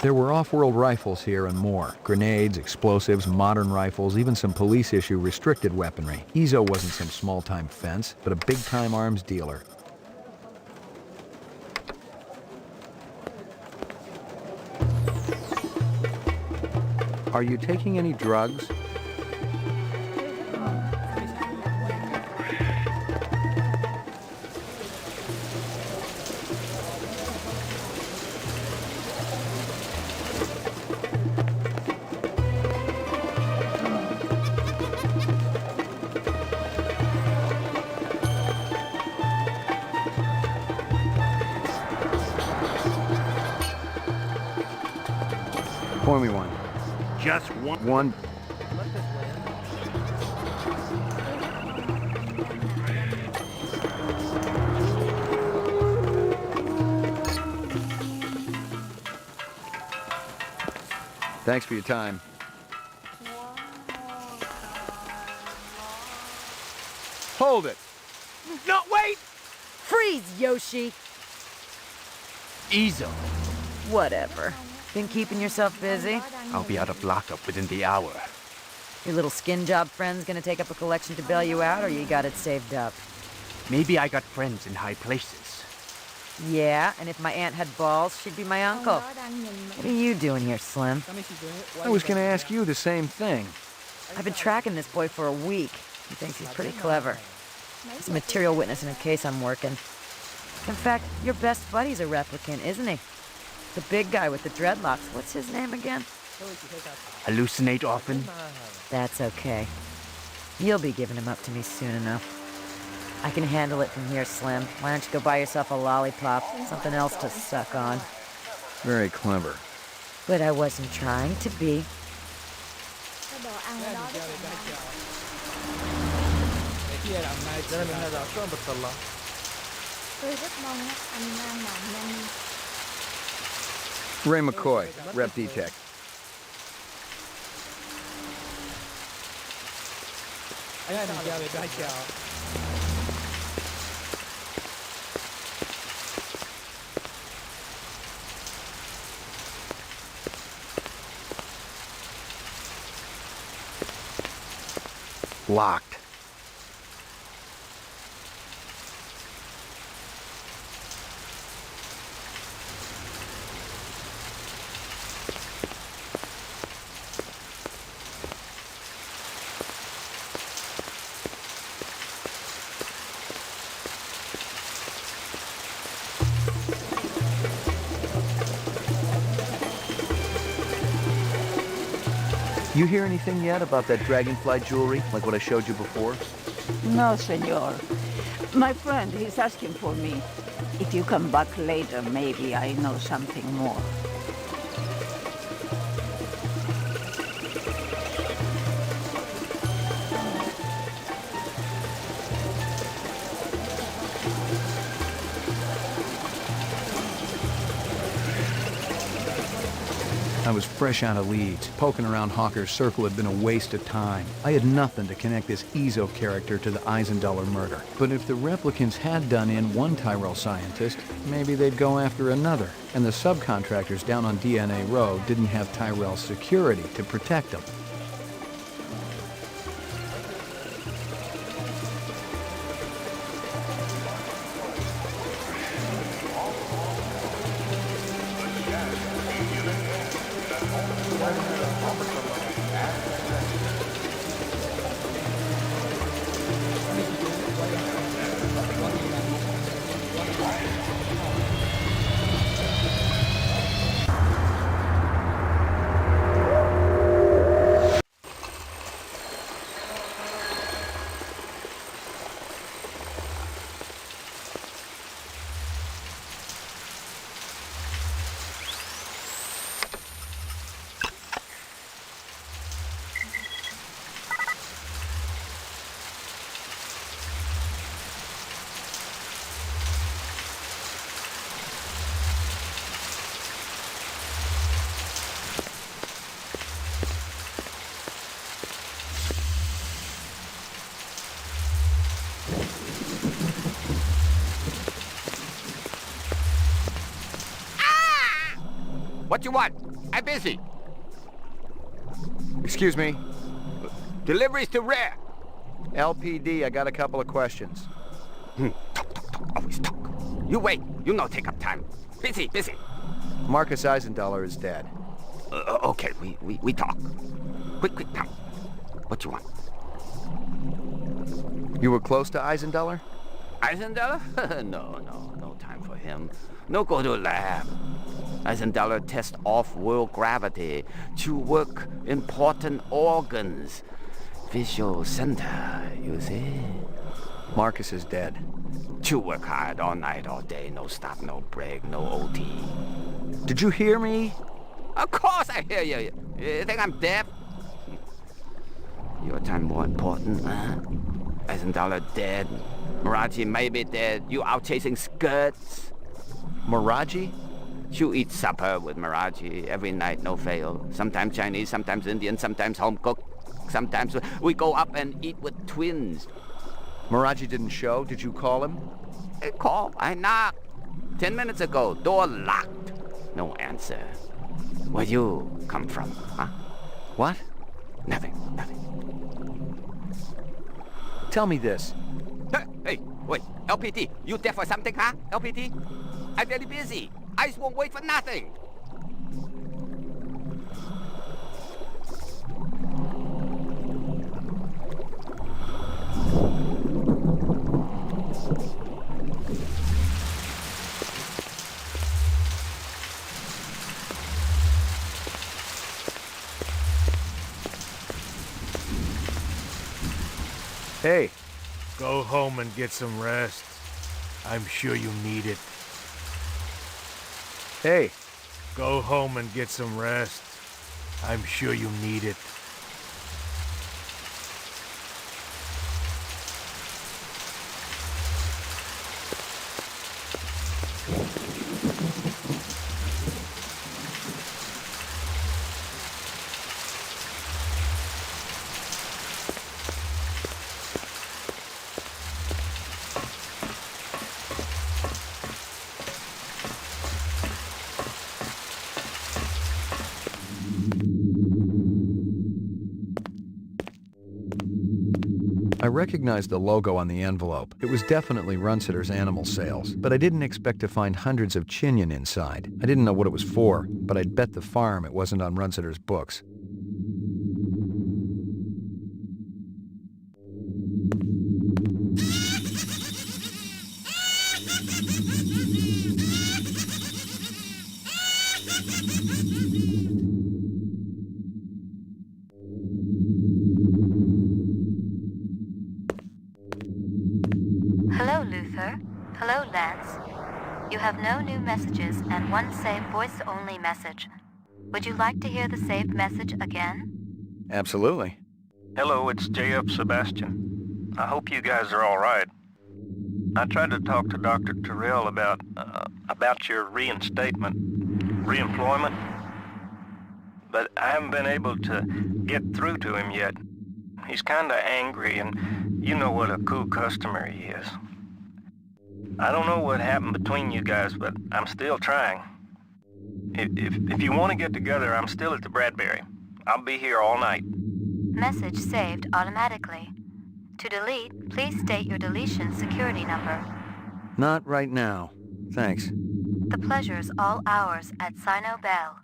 There were off-world rifles here and more. Grenades, explosives, modern rifles, even some police-issue restricted weaponry. Ezo wasn't some small-time fence, but a big-time arms dealer. Are you taking any drugs? Pour me one. Just one. One. Thanks for your time. Hold it! No, wait! Freeze, Yoshi! Ezo. Whatever. Been keeping yourself busy? I'll be out of lockup within the hour. Your little skin job friend's gonna take up a collection to bail you out, or you got it saved up? Maybe I got friends in high places. Yeah, and if my aunt had balls, she'd be my uncle. What are you doing here, Slim? I was gonna ask you the same thing. I've been tracking this boy for a week. He thinks he's pretty clever. He's a material witness in a case I'm working. In fact, your best buddy's a replicant, isn't he? The big guy with the dreadlocks. What's his name again? Hallucinate often? That's okay. You'll be giving him up to me soon enough. I can handle it from here, Slim. Why don't you go buy yourself a lollipop? Something else to suck on. Very clever. But I wasn't trying to be. Kia làm ngay cho nên là có bật tờ. Tôi rất mong anh làm nhanh. Ray McCoy, Rep Detect. Anh mình ra về hai chào. Locked. You hear anything yet about that dragonfly jewelry, like what I showed you before? No, senor. My friend, he's asking for me. If you come back later, maybe I know something more. I was fresh out of Leeds. Poking around Hawker's Circle had been a waste of time. I had nothing to connect this Ezo character to the Eisendaler murder. But if the replicants had done in one Tyrell scientist, maybe they'd go after another. And the subcontractors down on DNA Row didn't have Tyrell's security to protect them. What you want? I'm busy. Excuse me. Deliveries to Rare. LPD, I got a couple of questions. Talk. Always talk. You wait. You no take up time. Busy. Marcus Eisendaler is dead. Okay, we talk. Quick now. What you want? You were close to Eisendaler? Eisendaler? No time for him. No go to lab. Eisendaler test off-world gravity to work important organs. Visual center, you see? Marcus is dead. To work hard all night, all day, no stop, no break, no OT. Did you hear me? Of course I hear you. You think I'm deaf? Your time more important, huh? $1,000 dead. Maraji may be dead. You out chasing skirts. Maraji? You eat supper with Maraji every night, no fail. Sometimes Chinese, sometimes Indian, sometimes home cooked. Sometimes we go up and eat with twins. Maraji didn't show? Did you call him? I called. I knocked. 10 minutes ago, door locked. No answer. Where you come from, huh? What? Nothing. Tell me this. Hey, wait. LPT, you there for something, huh? LPT? I'm very busy. Eyes won't wait for nothing. Hey. Go home and get some rest. I'm sure you need it. Hey. Go home and get some rest. I'm sure you need it. I recognized the logo on the envelope. It was definitely Runsitter's animal sales, but I didn't expect to find hundreds of chinion inside. I didn't know what it was for, but I'd bet the farm it wasn't on Runsitter's books. Hello, Luther. Hello, Lance. You have no new messages and one saved voice-only message. Would you like to hear the saved message again? Absolutely. Hello, it's J.F. Sebastian. I hope you guys are all right. I tried to talk to Dr. Terrell about your reemployment, but I haven't been able to get through to him yet. He's kinda angry, and you know what a cool customer he is. I don't know what happened between you guys, but I'm still trying. If you want to get together, I'm still at the Bradbury. I'll be here all night. Message saved automatically. To delete, please state your deletion security number. Not right now. Thanks. The pleasure's all ours at Sino Bell.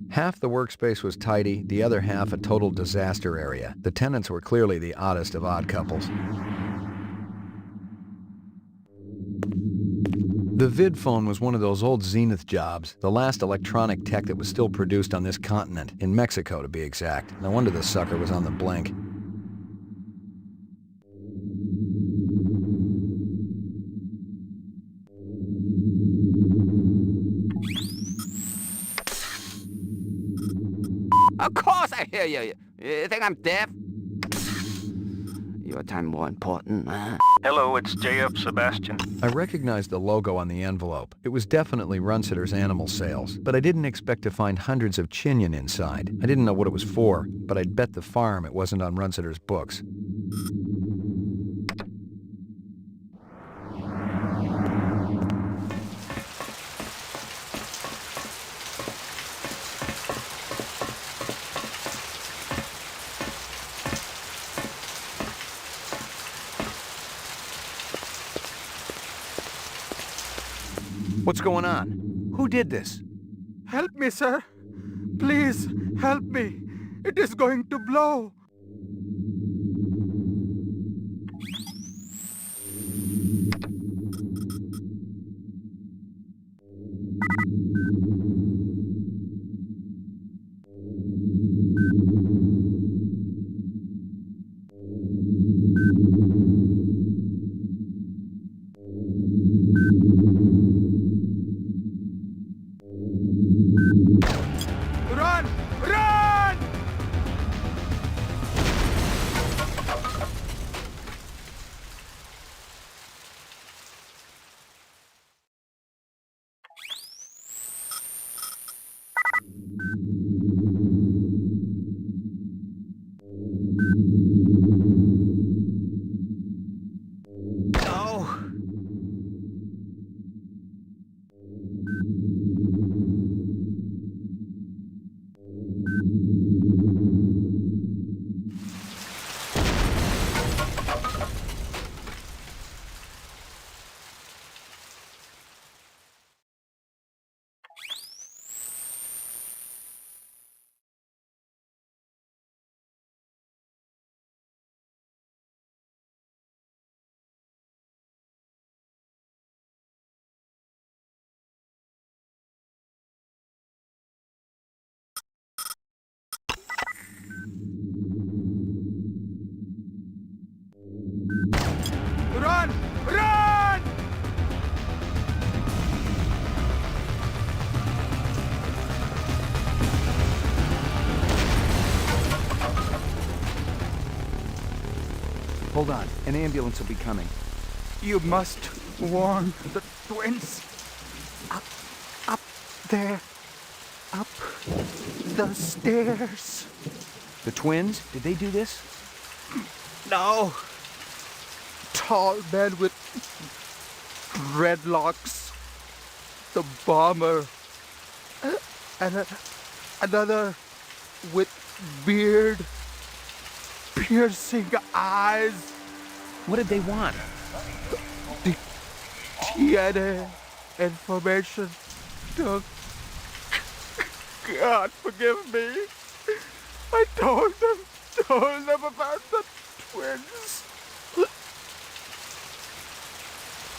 Half the workspace was tidy, the other half a total disaster area. The tenants were clearly the oddest of odd couples. The vid phone was one of those old Zenith jobs, the last electronic tech that was still produced on this continent, in Mexico to be exact. No wonder the sucker was on the blink. Of course I hear you. You think I'm deaf? Your time more important, huh? Hello, it's J.F. Sebastian. I recognized the logo on the envelope. It was definitely Runsitter's animal sales, but I didn't expect to find hundreds of chinion inside. I didn't know what it was for, but I'd bet the farm it wasn't on Runsitter's books. What's going on? Who did this? Help me, sir. Please, help me. It is going to blow. Run! Run! No. Run! Run! Hold on. An ambulance will be coming. You must warn the twins. Up there. Up the stairs. The twins? Did they do this? No. Tall man with dreadlocks. The bomber. And another with beard. Piercing eyes. What did they want? The DNA information. Doug. God forgive me. I told them about the twins.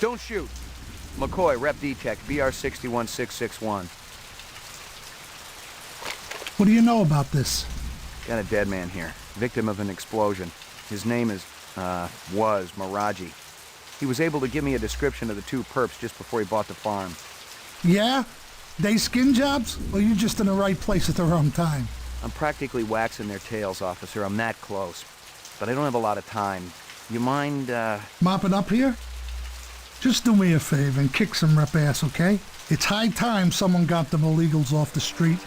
Don't shoot. McCoy, Rep D-Tech, BR 61661. What do you know about this? Got a dead man here. Victim of an explosion. His name was Miraji. He was able to give me a description of the two perps just before he bought the farm. Yeah? They skin jobs? Or you just in the right place at the wrong time? I'm practically waxing their tails, officer. I'm that close. But I don't have a lot of time. You mind, Mopping up here? Just do me a favor and kick some rep ass, okay? It's high time someone got them illegals off the street.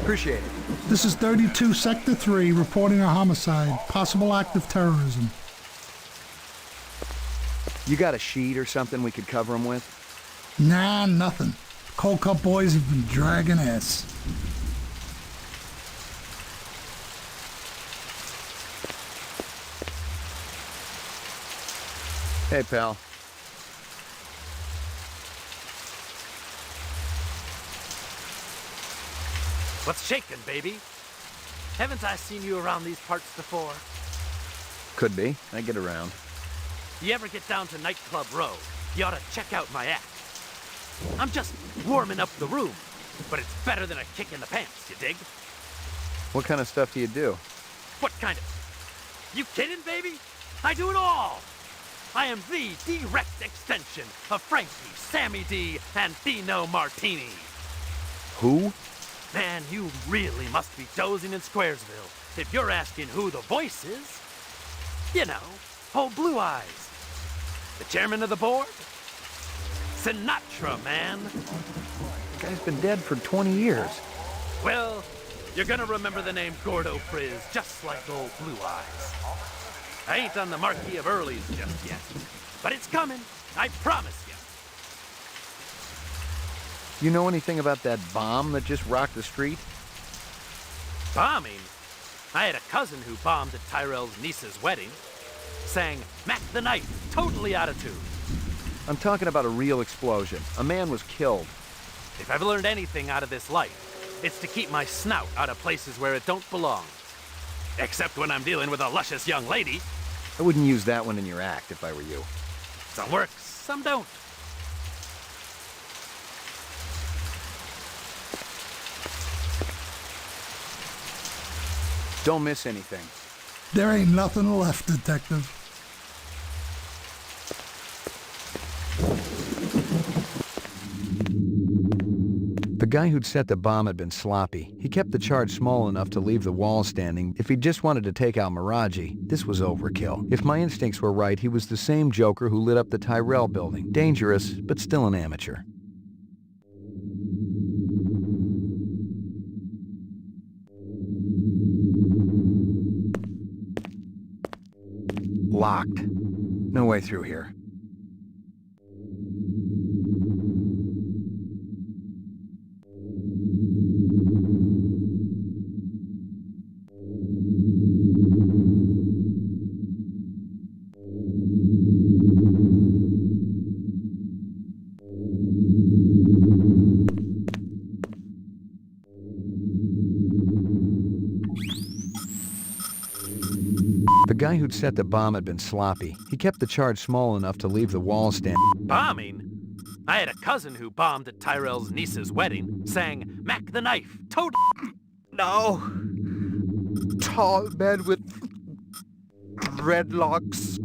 Appreciate it. This is 32 Sector 3 reporting a homicide, possible act of terrorism. You got a sheet or something we could cover them with? Nah, nothing. Cold Cup boys have been dragging ass. Hey, pal. What's shaking, baby? Haven't I seen you around these parts before? Could be. I get around. You ever get down to Nightclub Row, you ought to check out my act. I'm just warming up the room, but it's better than a kick in the pants, you dig? What kind of stuff do you do? What kind of... You kidding, baby? I do it all! I am the direct extension of Frankie, Sammy D, and Dino Martini. Who? Man, you really must be dozing in Squaresville if you're asking who the voice is. You know, old Blue Eyes. The chairman of the board? Sinatra, man. The guy's been dead for 20 years. Well, you're gonna remember the name Gordo Frizz just like old Blue Eyes. I ain't on the Marquis of Early's just yet, but it's coming, I promise you. You know anything about that bomb that just rocked the street? Bombing? I had a cousin who bombed at Tyrell's niece's wedding. Sang Mac the Knight, totally out of tune. I'm talking about a real explosion. A man was killed. If I've learned anything out of this life, it's to keep my snout out of places where it don't belong. Except when I'm dealing with a luscious young lady. I wouldn't use that one in your act if I were you. Some works, some don't. Don't miss anything. There ain't nothing left, Detective. guy who'd set the bomb had been sloppy. He kept the charge small enough to leave the walls standing. If he just wanted to take out Miraji, this was overkill. If my instincts were right, he was the same Joker who lit up the Tyrell building. Dangerous, but still an amateur. Locked. No way through here. The guy who'd set the bomb had been sloppy. He kept the charge small enough to leave the walls standing. Bombing? I had a cousin who bombed at Tyrell's niece's wedding, sang Mac the Knife, Toad. No. Tall man with dreadlocks.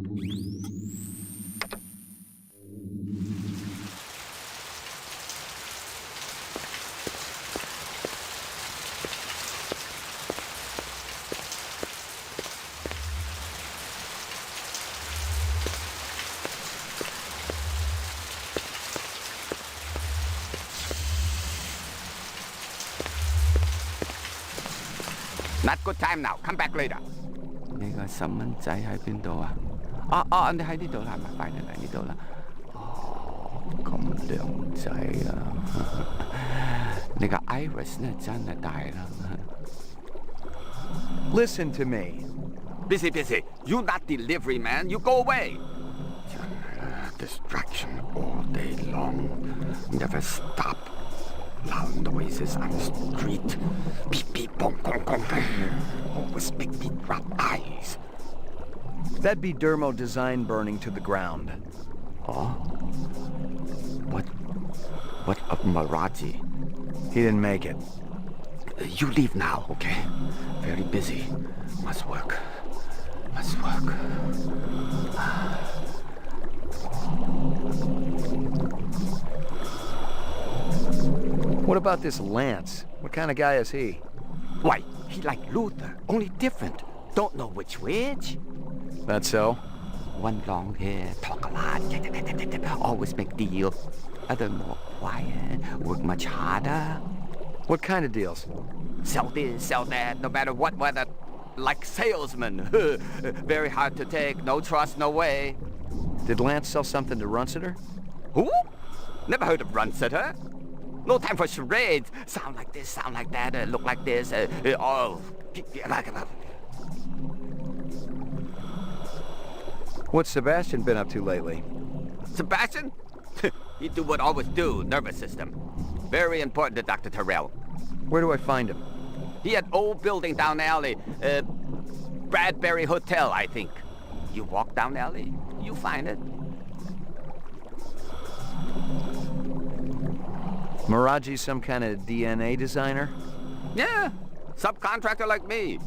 Not good time now. Come back later. 你個細蚊仔喺邊度啊？你喺呢度啦，係咪？快啲嚟呢度啦。咁靚仔啊！你個 iris 呢真係大啦。Listen to me. Busy. You not delivery man. You go away. Distraction all day long. Never stop. Loud noises on the street. Beep, beep, boom, boom, boom, boom. Always make me drop eyes. That'd be dermo design burning to the ground. Oh? What of Miraji? He didn't make it. You leave now, okay? Very busy. Must work. What about this Lance? What kind of guy is he? Why, he like Luther, only different. Don't know which. That's so? One long hair, talk a lot, always make deal. Other more quiet, work much harder. What kind of deals? Sell this, sell that, no matter what weather. Like salesman. Very hard to take, no trust, no way. Did Lance sell something to Runciter? Who? Never heard of Runciter. No time for charades. Sound like this, sound like that, look like this. What's Sebastian been up to lately? Sebastian? He do what always do, nervous system. Very important to Dr. Tyrell. Where do I find him? He had old building down alley. Bradbury Hotel, I think. You walk down alley, you find it. Miraji's some kind of DNA designer? Yeah, subcontractor like me.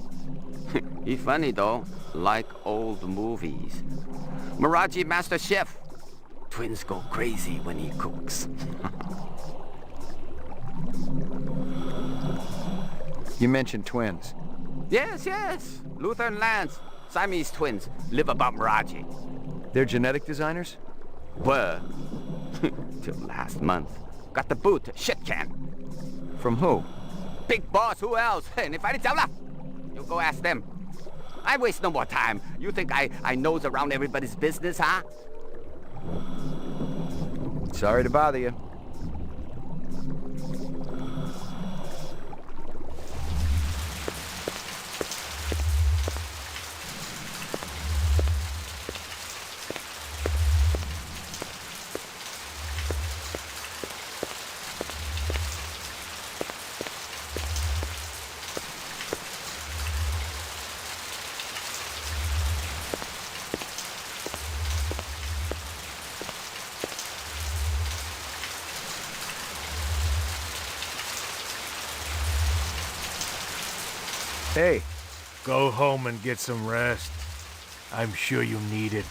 He funny though, like old movies. Miraji master chef. Twins go crazy when he cooks. You mentioned twins. Yes. Luther and Lance, Siamese twins, live above Miraji. They're genetic designers? Were. Till last month. Got the boot, shit can. From who? Big boss, who else? You go ask them. I waste no more time. You think I nose around everybody's business, huh? Sorry to bother you. Hey, go home and get some rest. I'm sure you need it.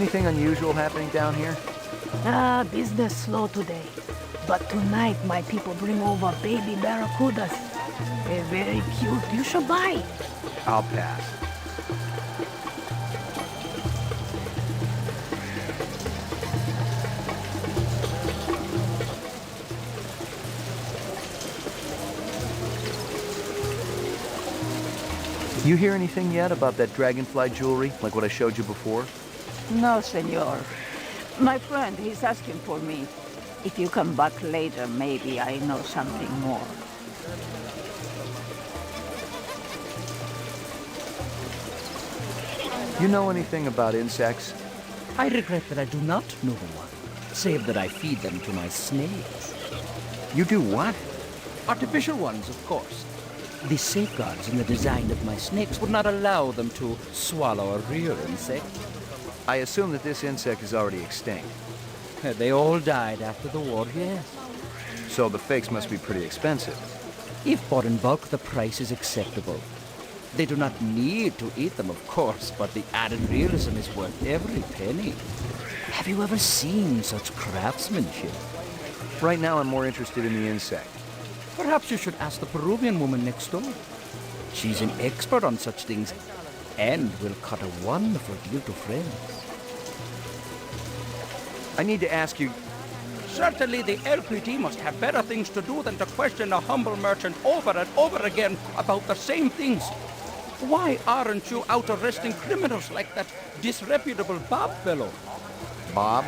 Anything unusual happening down here? Business slow today. But tonight my people bring over baby barracudas. They're very cute. You should buy. I'll pass. You hear anything yet about that dragonfly jewelry, like what I showed you before? No, senor. My friend, he's asking for me. If you come back later, maybe I know something more. You know anything about insects? I regret that I do not, noble one, save that I feed them to my snakes. You do what? Artificial ones, of course. The safeguards in the design of my snakes would not allow them to swallow a real insect. I assume that this insect is already extinct. They all died after the war, yes. So the fakes must be pretty expensive. If bought in bulk, the price is acceptable. They do not need to eat them, of course, but the added realism is worth every penny. Have you ever seen such craftsmanship? Right now I'm more interested in the insect. Perhaps you should ask the Peruvian woman next door. She's an expert on such things and will cut a wonderful deal to friends. I need to ask you... Certainly the LPD must have better things to do than to question a humble merchant over and over again about the same things. Why aren't you out arresting criminals like that disreputable Bob fellow? Bob?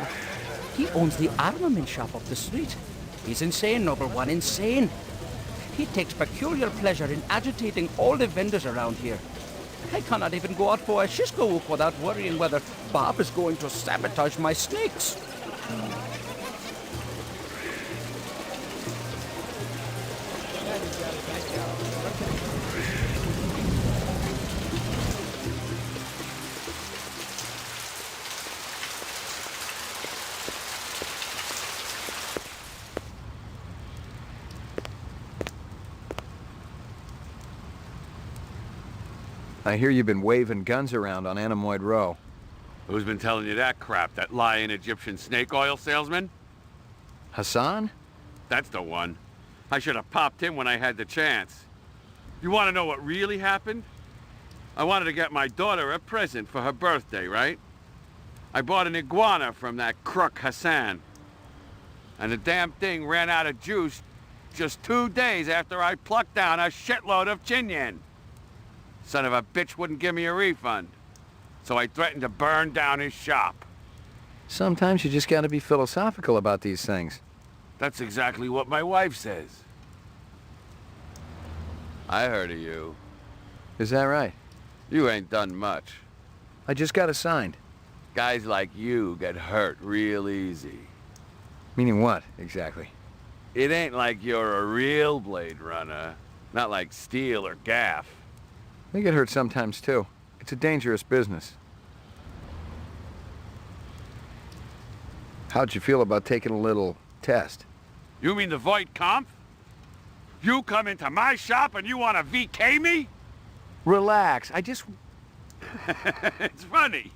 He owns the armament shop up the street. He's insane, noble one, insane. He takes peculiar pleasure in agitating all the vendors around here. I cannot even go out for a Shisco without worrying whether Bob is going to sabotage my snakes. I hear you've been waving guns around on Anemoid Row. Who's been telling you that crap? That lying Egyptian snake oil salesman? Hassan? That's the one. I should have popped him when I had the chance. You want to know what really happened? I wanted to get my daughter a present for her birthday, right? I bought an iguana from that crook Hassan. And the damn thing ran out of juice just 2 days after I plucked down a shitload of chinyen. Son of a bitch wouldn't give me a refund. So I threatened to burn down his shop. Sometimes you just gotta be philosophical about these things. That's exactly what my wife says. I heard of you. Is that right? You ain't done much. I just got assigned. Guys like you get hurt real easy. Meaning what, exactly? It ain't like you're a real Blade Runner. Not like Steel or Gaff. They get hurt sometimes, too. It's a dangerous business. How'd you feel about taking a little test? You mean the Voight Kampf? You come into my shop and you want to VK me? Relax, I just... It's funny.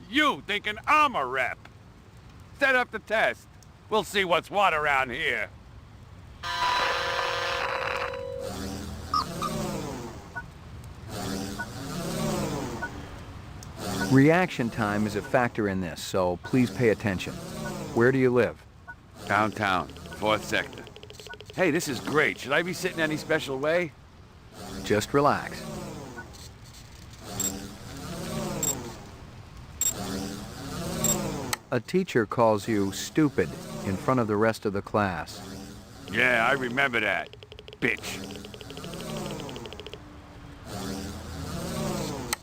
You thinking I'm a rep. Set up the test. We'll see what's what around here. Reaction time is a factor in this, so please pay attention. Where do you live? Downtown, 4th sector. Hey, this is great. Should I be sitting any special way? Just relax. A teacher calls you stupid in front of the rest of the class. Yeah, I remember that. Bitch.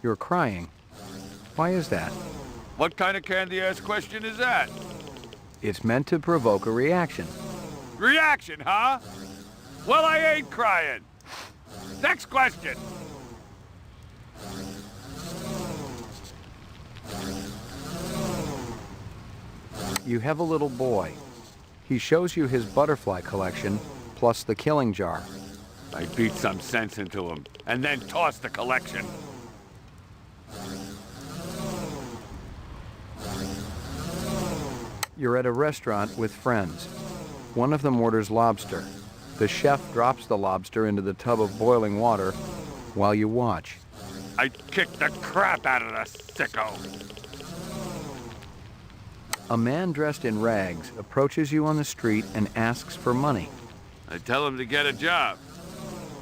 You're crying. Why is that? What kind of candy-ass question is that? It's meant to provoke a reaction. Reaction, huh? Well, I ain't crying. Next question. You have a little boy. He shows you his butterfly collection, plus the killing jar. I beat some sense into him, and then tossed the collection. You're at a restaurant with friends. One of them orders lobster. The chef drops the lobster into the tub of boiling water while you watch. I kicked the crap out of the sicko. A man dressed in rags approaches you on the street and asks for money. I tell him to get a job.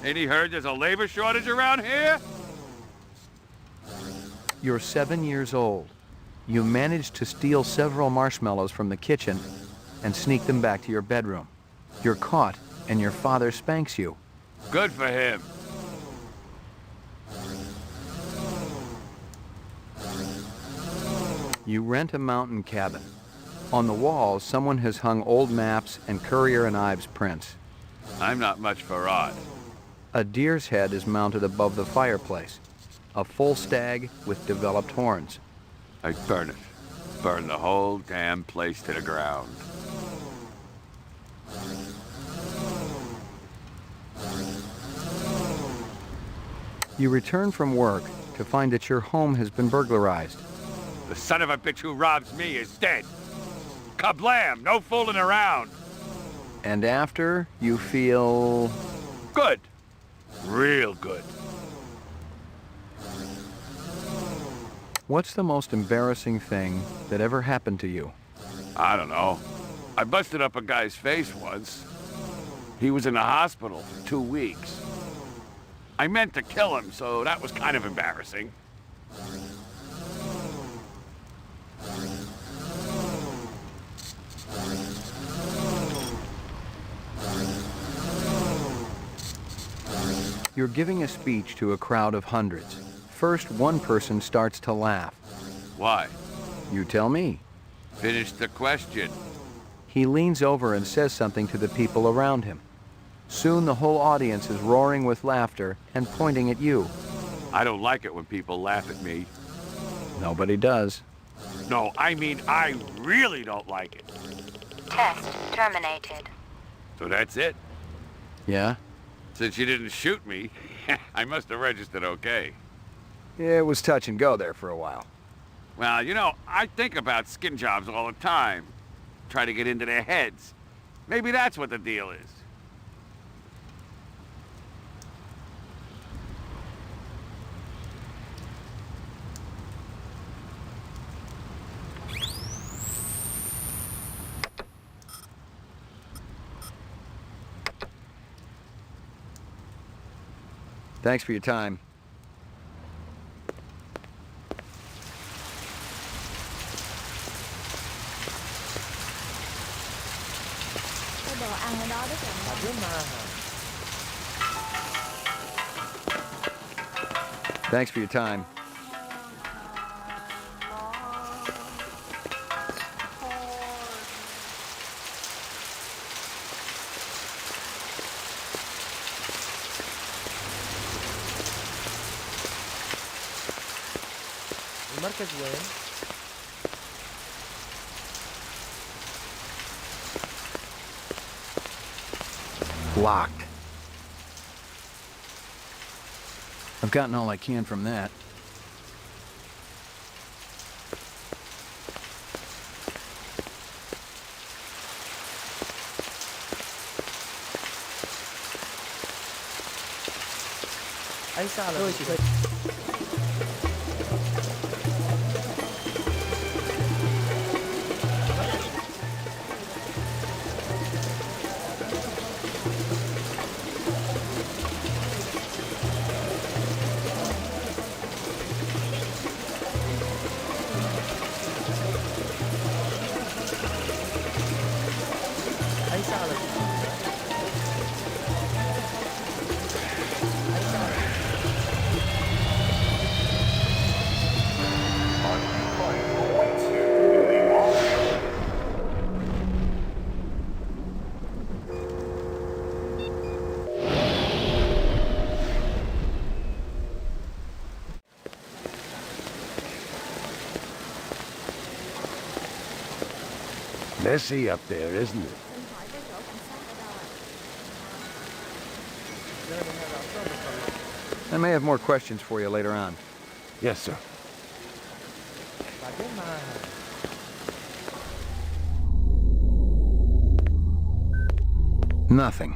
Ain't he heard there's a labor shortage around here? You're 7 years old. You manage to steal several marshmallows from the kitchen and sneak them back to your bedroom. You're caught, and your father spanks you. Good for him. You rent a mountain cabin. On the walls, someone has hung old maps and Currier and Ives prints. I'm not much for art. A deer's head is mounted above the fireplace. A full stag with developed horns. I'd burn it. Burn the whole damn place to the ground. You return from work to find that your home has been burglarized. The son of a bitch who robs me is dead. Kablam! No fooling around. And after, you feel... good. Real good. What's the most embarrassing thing that ever happened to you? I don't know. I busted up a guy's face once. He was in the hospital for 2 weeks. I meant to kill him, so that was kind of embarrassing. You're giving a speech to a crowd of hundreds. First, one person starts to laugh. Why? You tell me. Finish the question. He leans over and says something to the people around him. Soon the whole audience is roaring with laughter and pointing at you. I don't like it when people laugh at me. Nobody does. No, I mean, I really don't like it. Test terminated. So that's it? Yeah? Since you didn't shoot me, I must have registered okay. Yeah, it was touch and go there for a while. Well, you know, I think about skin jobs all the time. Try to get into their heads. Maybe that's what the deal is. Thanks for your time. Cái đồ ăn ở đó rất là ngon. Thanks for your time. المركز وين؟ Locked. I've gotten all I can from that. أي ساعة لو Messy up there, isn't it? I may have more questions for you later on. Yes, sir. Nothing.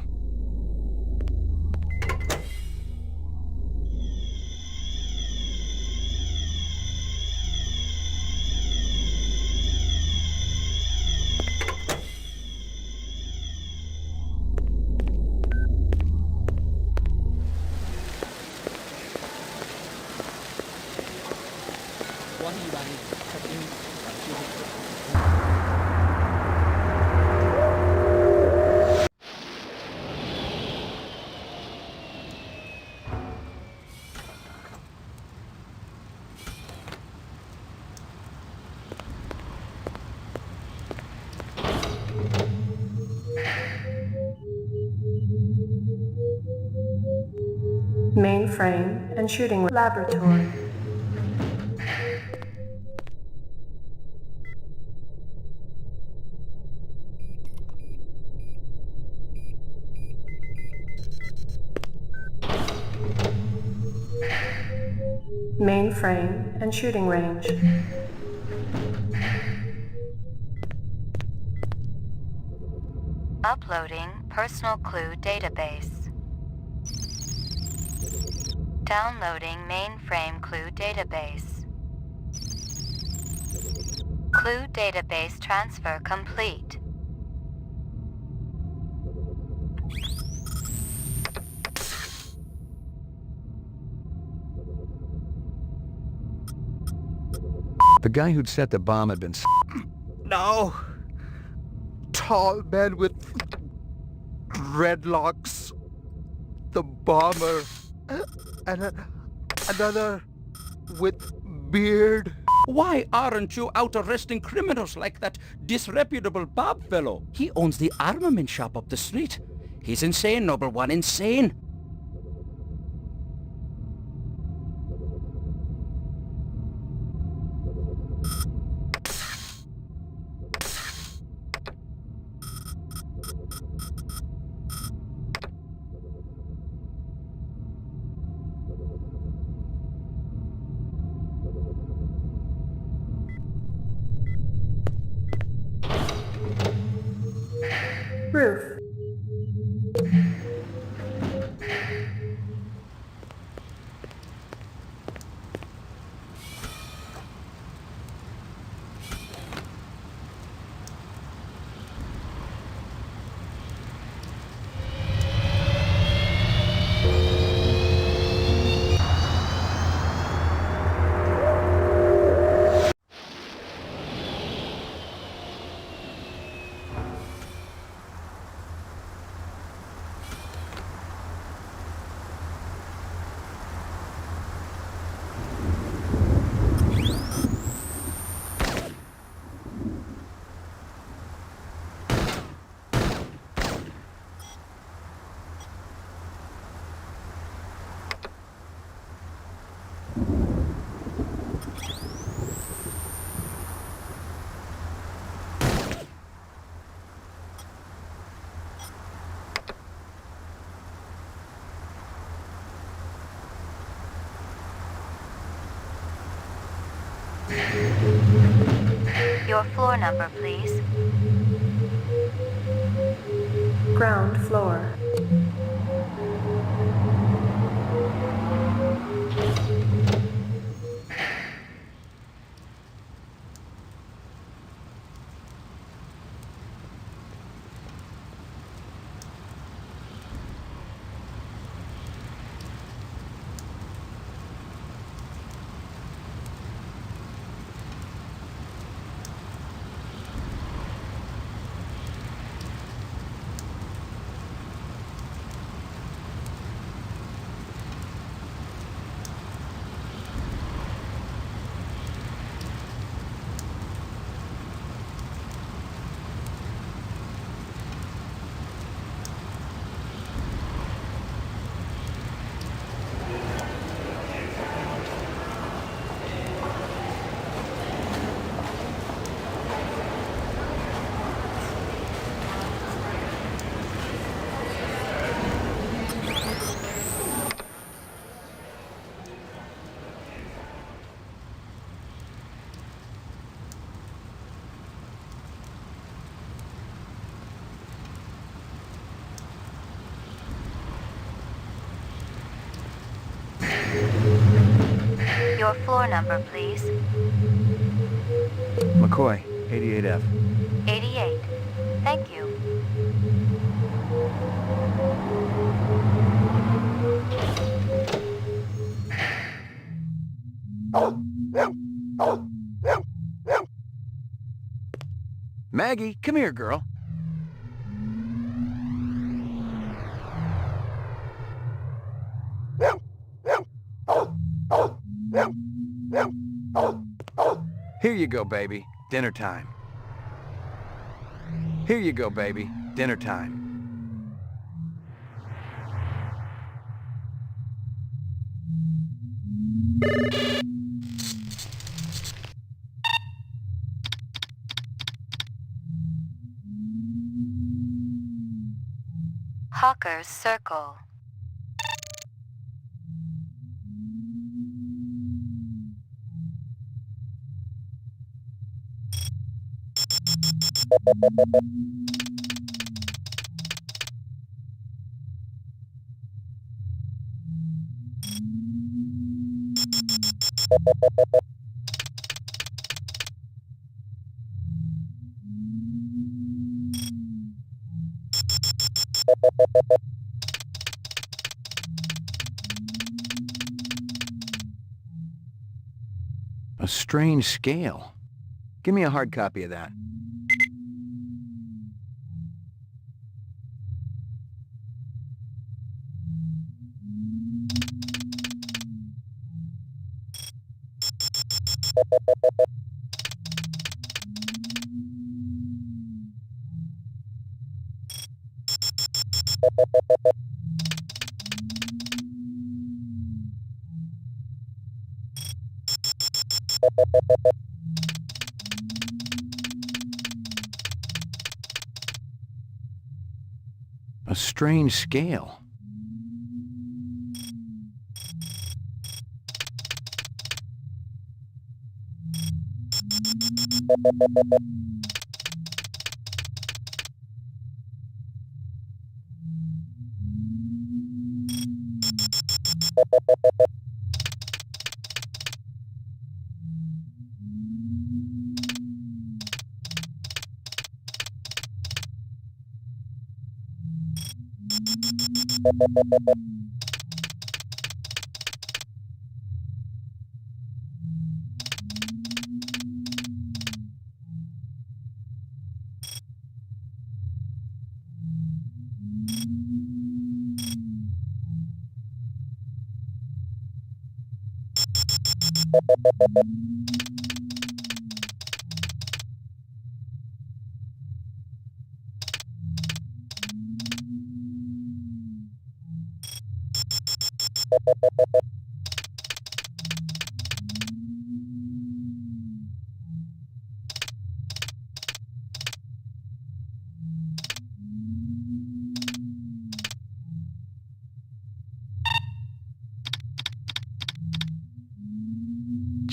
Mainframe and shooting laboratory. Mainframe and shooting range. Uploading personal clue database. Downloading mainframe clue database. Clue database transfer complete. The guy who'd set the bomb had been No. Tall man with dreadlocks. The bomber. And another with beard. Why aren't you out arresting criminals like that disreputable Bob fellow? He owns the armament shop up the street. He's insane, Noble One, insane. Roof. Your floor number, please. Ground floor. Your floor number, please. McCoy, 88F. 88. Thank you. Maggie, come here, girl. Here you go, baby. Dinner time. Here you go, baby. Dinner time. Hawker's Circle. A strange scale. Give me a hard copy of that. A strange scale.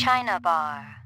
China Bar.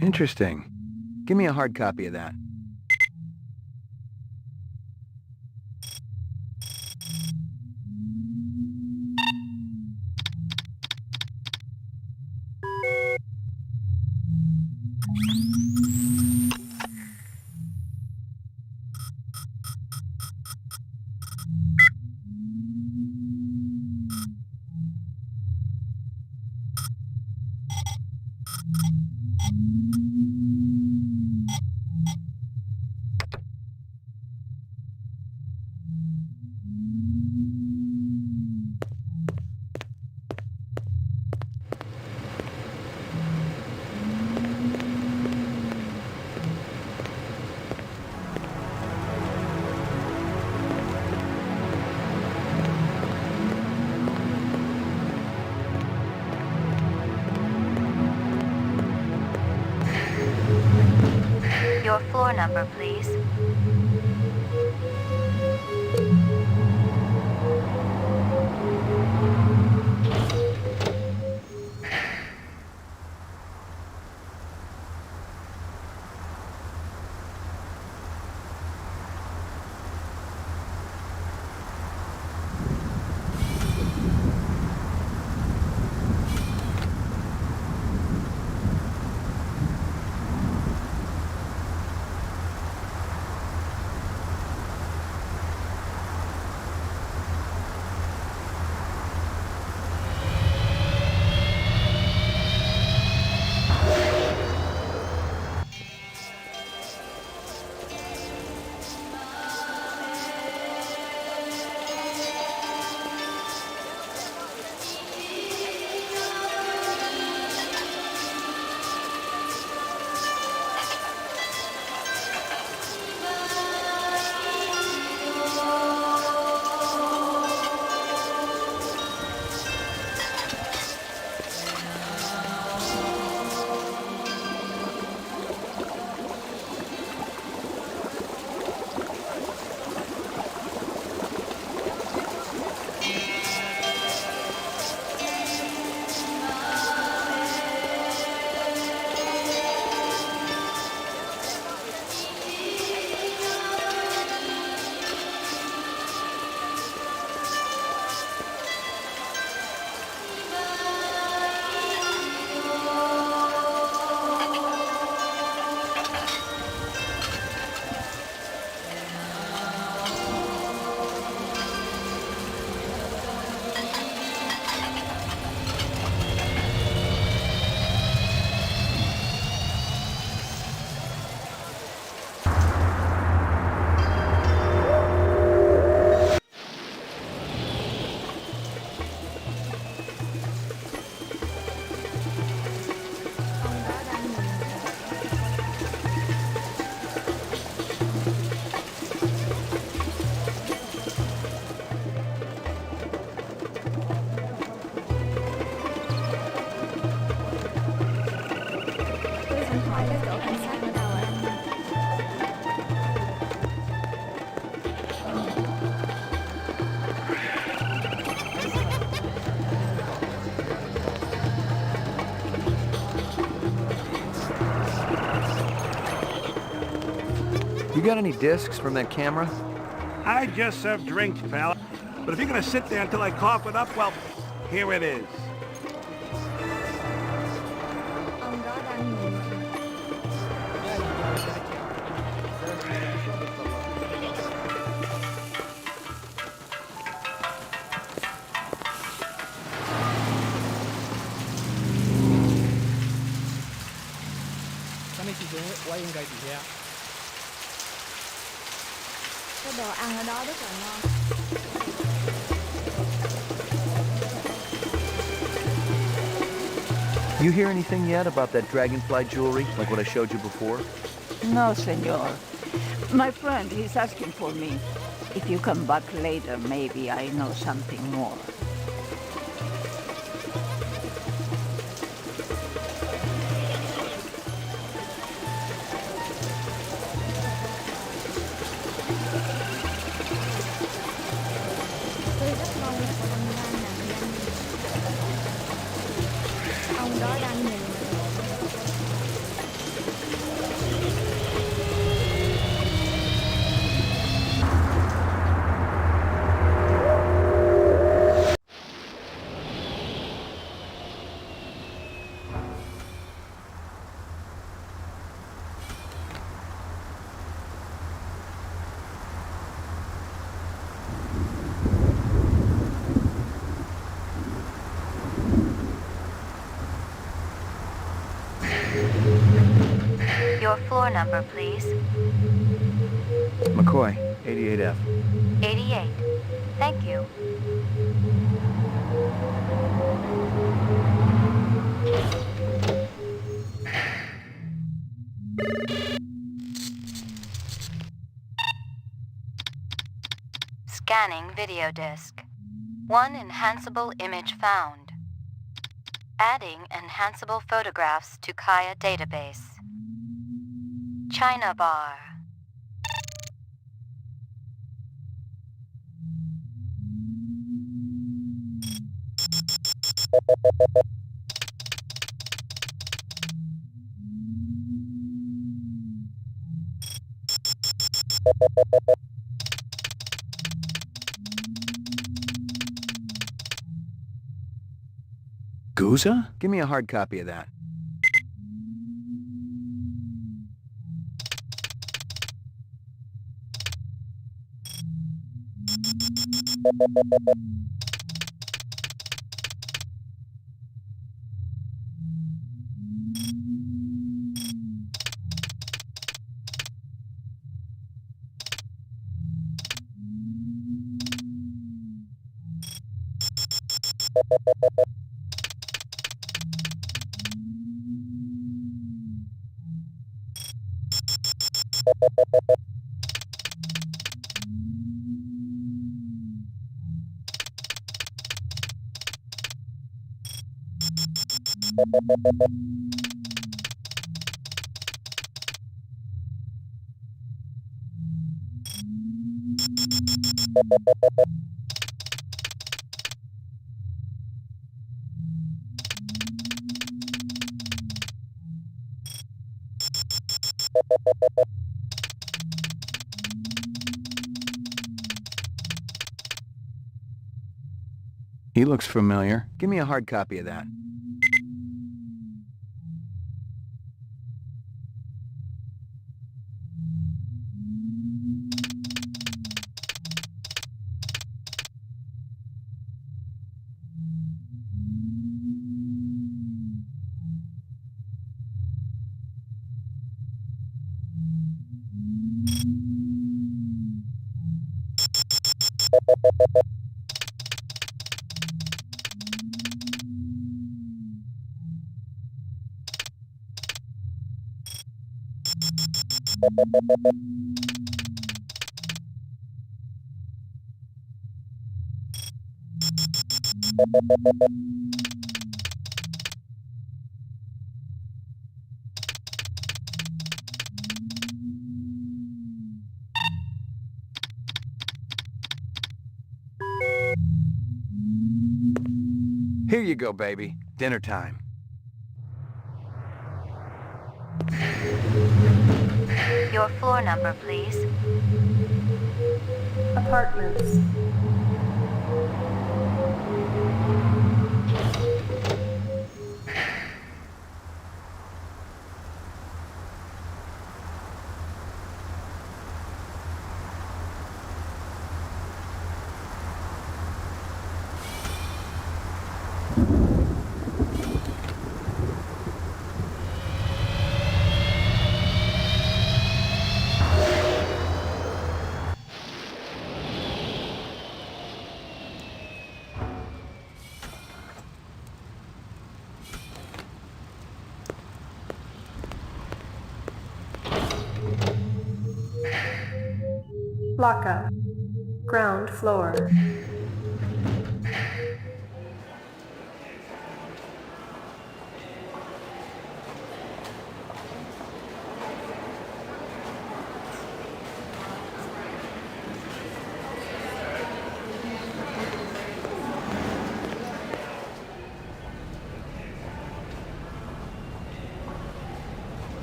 Interesting. Give me a hard copy of that. Your floor number, please. You got any discs from that camera? I just serve drinks, pal. But if you're gonna sit there until I cough it up, well, here it is. Ông đó đang nhìn mình. Cái này chị quay con gái chị ra. Cái đồ ăn ở đó rất là ngon. You hear anything yet about that dragonfly jewelry, like what I showed you before? No, senor. My friend, he's asking for me. If you come back later, maybe I know something more. Tôi rất mong là con ra nạn nhân. Ông đó đang nhìn mình. Your floor number, please. McCoy, 88F. 88. Thank you. Scanning video disk. One enhanceable image found. Adding enhanceable photographs to Kaya database. China bar. Guza? Give me a hard copy of that. He looks familiar. Give me a hard copy of that. Here you go, baby. Dinner time. Your floor number, please. Apartments. Lockup. Ground floor.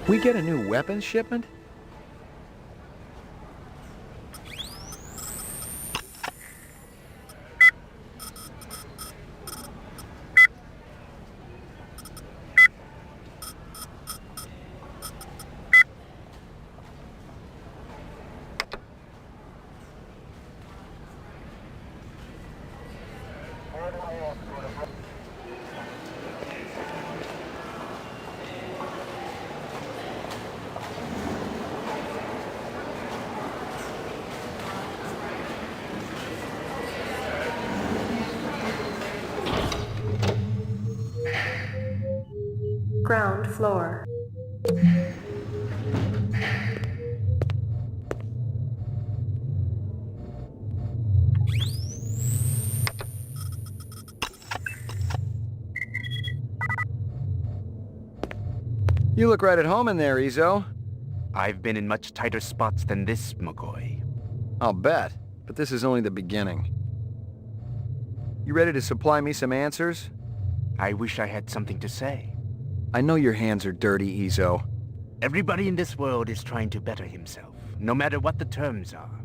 We get a new weapons shipment? Ground floor. You look right at home in there, Izzo. I've been in much tighter spots than this, McCoy. I'll bet, but this is only the beginning. You ready to supply me some answers? I wish I had something to say. I know your hands are dirty, Izzo. Everybody in this world is trying to better himself, no matter what the terms are.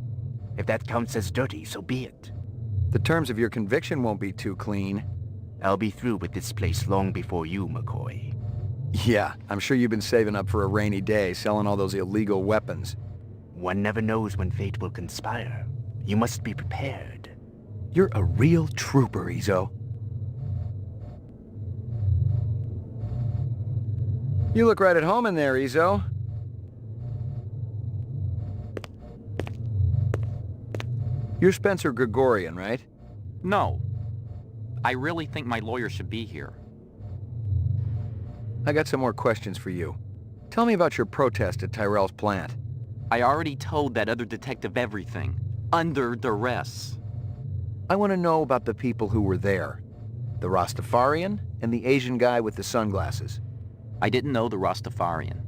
If that counts as dirty, so be it. The terms of your conviction won't be too clean. I'll be through with this place long before you, McCoy. Yeah, I'm sure you've been saving up for a rainy day, selling all those illegal weapons. One never knows when fate will conspire. You must be prepared. You're a real trooper, Izzo. You look right at home in there, Izzo. You're Spencer Gregorian, right? No. I really think my lawyer should be here. I got some more questions for you. Tell me about your protest at Tyrell's plant. I already told that other detective everything. Under duress. I want to know about the people who were there. The Rastafarian and the Asian guy with the sunglasses. I didn't know the Rastafarian.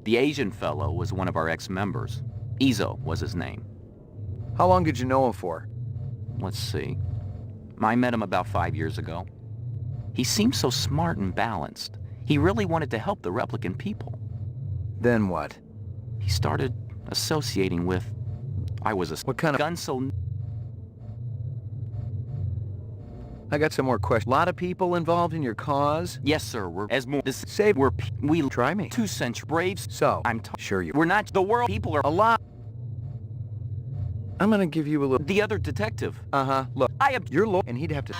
The Asian fellow was one of our ex-members. Izzo was his name. How long did you know him for? Let's see. I met him about 5 years ago. He seemed so smart and balanced. He really wanted to help the replicant people. Then what? He started associating with... I was a... What kind of... gun so... I got some more questions. A lot of people involved in your cause? Yes, sir. We're... As more... This... Say We're... We... Try me. 2 century braves. So... I'm... Sure you... We're not... The world... People are... A lot... I'm gonna give you a little... The other detective. Uh-huh. Look. I am... You're low... And he'd have to...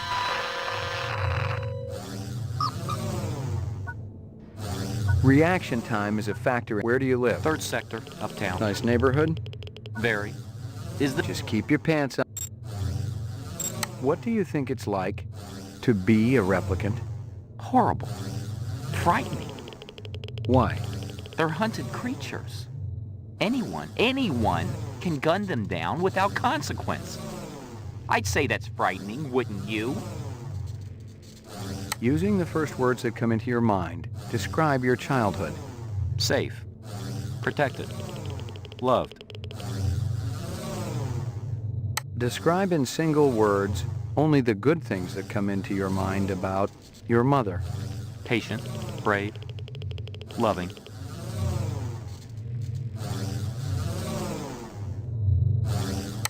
Reaction time is a factor. Where do you live? 3rd sector, uptown. Nice neighborhood? Very. Is the... Just keep your pants up. What do you think it's like to be a replicant? Horrible. Frightening. Why? They're hunted creatures. Anyone can gun them down without consequence. I'd say that's frightening, wouldn't you? Using the first words that come into your mind, describe your childhood. Safe. Protected. Loved. Describe in single words only the good things that come into your mind about your mother. Patient. Brave. Loving.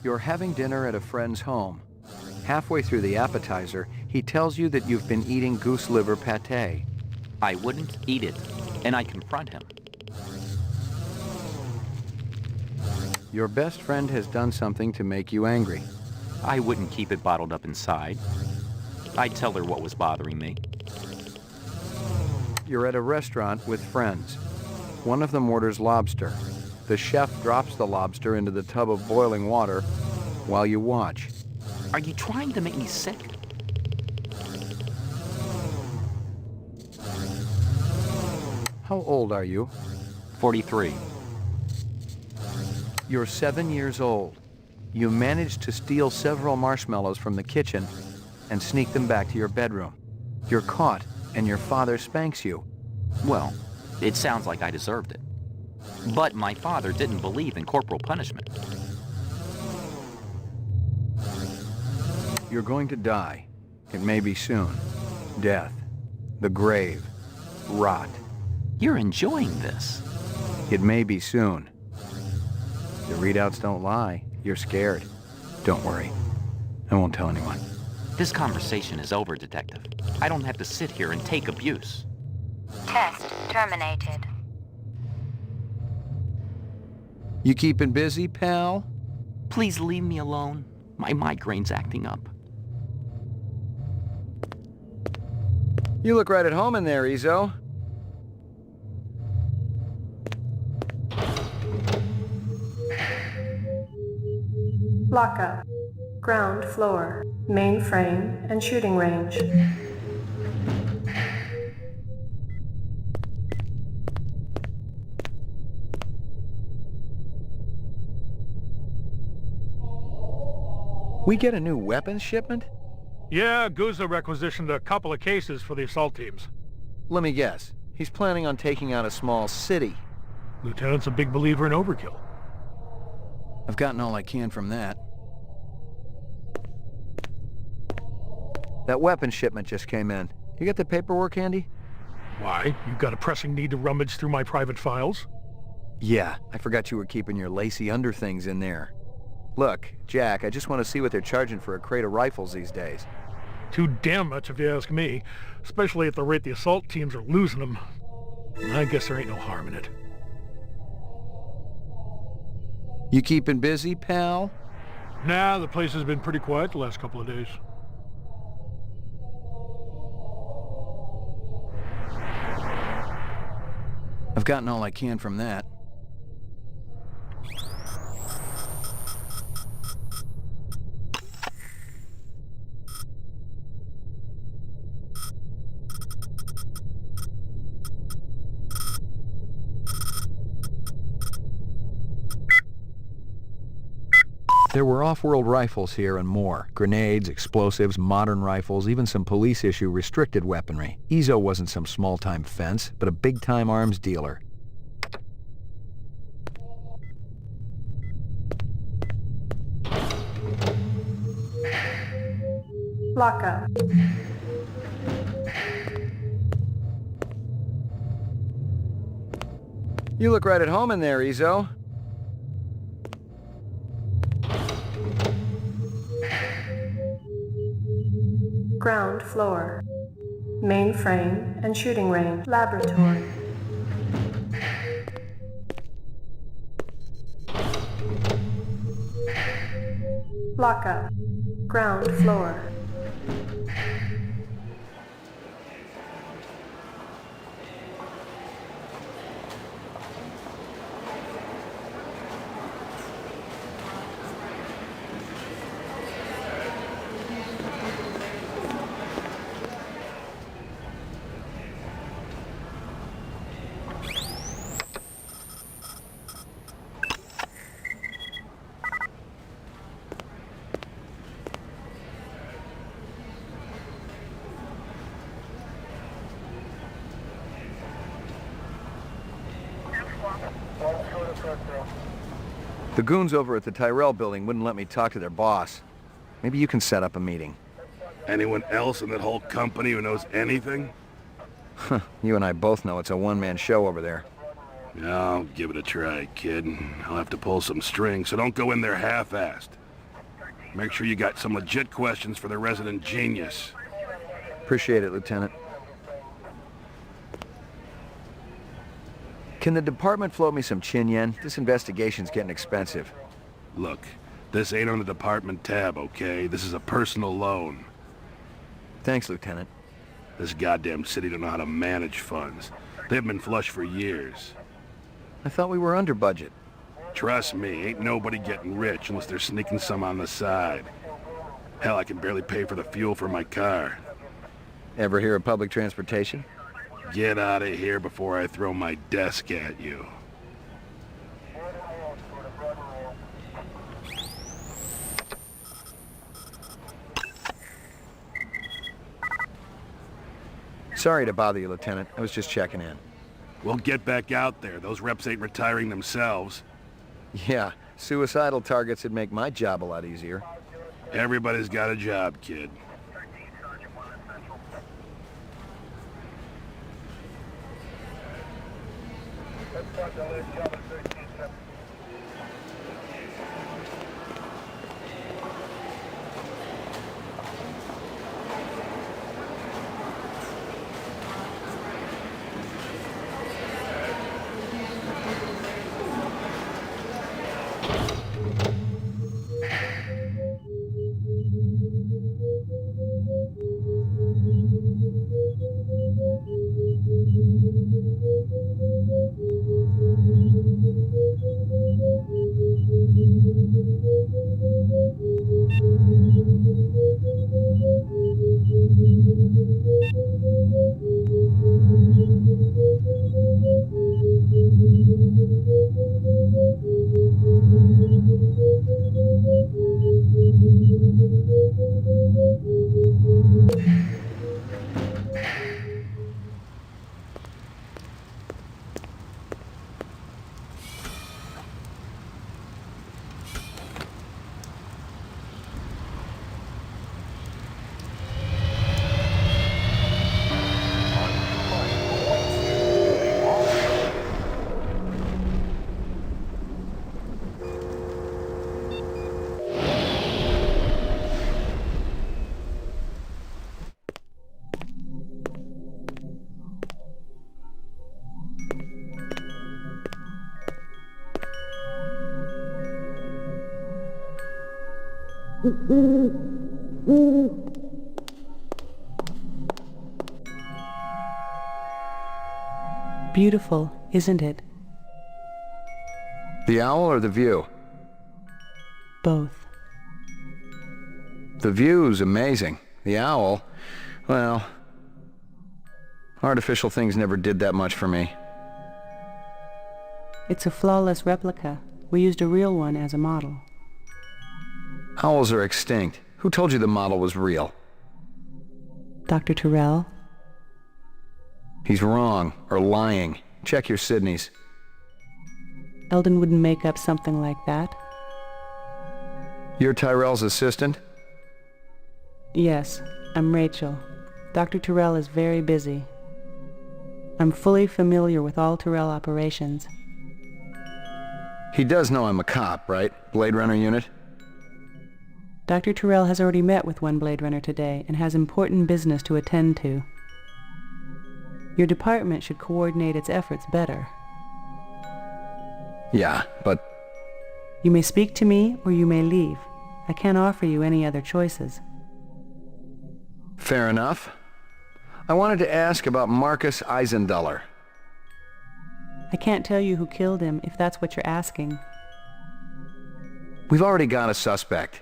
You're having dinner at a friend's home. Halfway through the appetizer, he tells you that you've been eating goose liver pate. I wouldn't eat it, and I confront him. Your best friend has done something to make you angry. I wouldn't keep it bottled up inside. I'd tell her what was bothering me. You're at a restaurant with friends. One of them orders lobster. The chef drops the lobster into the tub of boiling water while you watch. Are you trying to make me sick? How old are you? 43. You're 7 years old. You managed to steal several marshmallows from the kitchen and sneak them back to your bedroom. You're caught, and your father spanks you. Well, it sounds like I deserved it. But my father didn't believe in corporal punishment. You're going to die. It may be soon. Death. The grave. Rot. You're enjoying this. It may be soon. The readouts don't lie. You're scared. Don't worry. I won't tell anyone. This conversation is over, Detective. I don't have to sit here and take abuse. Test terminated. You keeping busy, pal? Please leave me alone. My migraine's acting up. You look right at home in there, Izzo. Lockup. Ground floor. Mainframe and shooting range. We get a new weapons shipment? Yeah, Guzza requisitioned a couple of cases for the assault teams. Let me guess. He's planning on taking out a small city. Lieutenant's a big believer in overkill. I've gotten all I can from that. That weapons shipment just came in. You got the paperwork handy? Why? You got a pressing need to rummage through my private files? Yeah, I forgot you were keeping your lacy underthings in there. Look, Jack, I just want to see what they're charging for a crate of rifles these days. Too damn much if you ask me, especially at the rate the assault teams are losing them. I guess there ain't no harm in it. You keeping busy, pal? Nah, the place has been pretty quiet the last couple of days. I've gotten all I can from that. There were off-world rifles here and more. Grenades, explosives, modern rifles, even some police-issue restricted weaponry. Izzo wasn't some small-time fence, but a big-time arms dealer. Lockup. You look right at home in there, Izzo. Ground floor. Mainframe and shooting range. Laboratory. Lockup. Ground floor. The goons over at the Tyrell building wouldn't let me talk to their boss. Maybe you can set up a meeting. Anyone else in that whole company who knows anything? You and I both know it's a one-man show over there. I'll give it a try, kid. I'll have to pull some strings, so don't go in there half-assed. Make sure you got some legit questions for the resident genius. Appreciate it, Lieutenant. Can the department float me some chin yen? This investigation's getting expensive. Look, this ain't on the department tab, okay? This is a personal loan. Thanks, Lieutenant. This goddamn city don't know how to manage funds. They've been flush for years. I thought we were under budget. Trust me, ain't nobody getting rich unless they're sneaking some on the side. Hell, I can barely pay for the fuel for my car. Ever hear of public transportation? Get out of here before I throw my desk at you. Sorry to bother you, Lieutenant. I was just checking in. Well, get back out there. Those reps ain't retiring themselves. Yeah, suicidal targets would make my job a lot easier. Everybody's got a job, kid. Beautiful, isn't it? The owl or the view? Both. The view's amazing. The owl, well, artificial things never did that much for me. It's a flawless replica. We used a real one as a model. Owls are extinct. Who told you the model was real? Dr. Tyrell? He's wrong, or lying. Check your Sydneys. Eldon wouldn't make up something like that. You're Tyrell's assistant? Yes, I'm Rachel. Dr. Tyrell is very busy. I'm fully familiar with all Tyrell operations. He does know I'm a cop, right? Blade Runner unit? Dr. Tyrell has already met with one Blade Runner today and has important business to attend to. Your department should coordinate its efforts better. Yeah, but... You may speak to me or you may leave. I can't offer you any other choices. Fair enough. I wanted to ask about Marcus Eisenduller. I can't tell you who killed him if that's what you're asking. We've already got a suspect.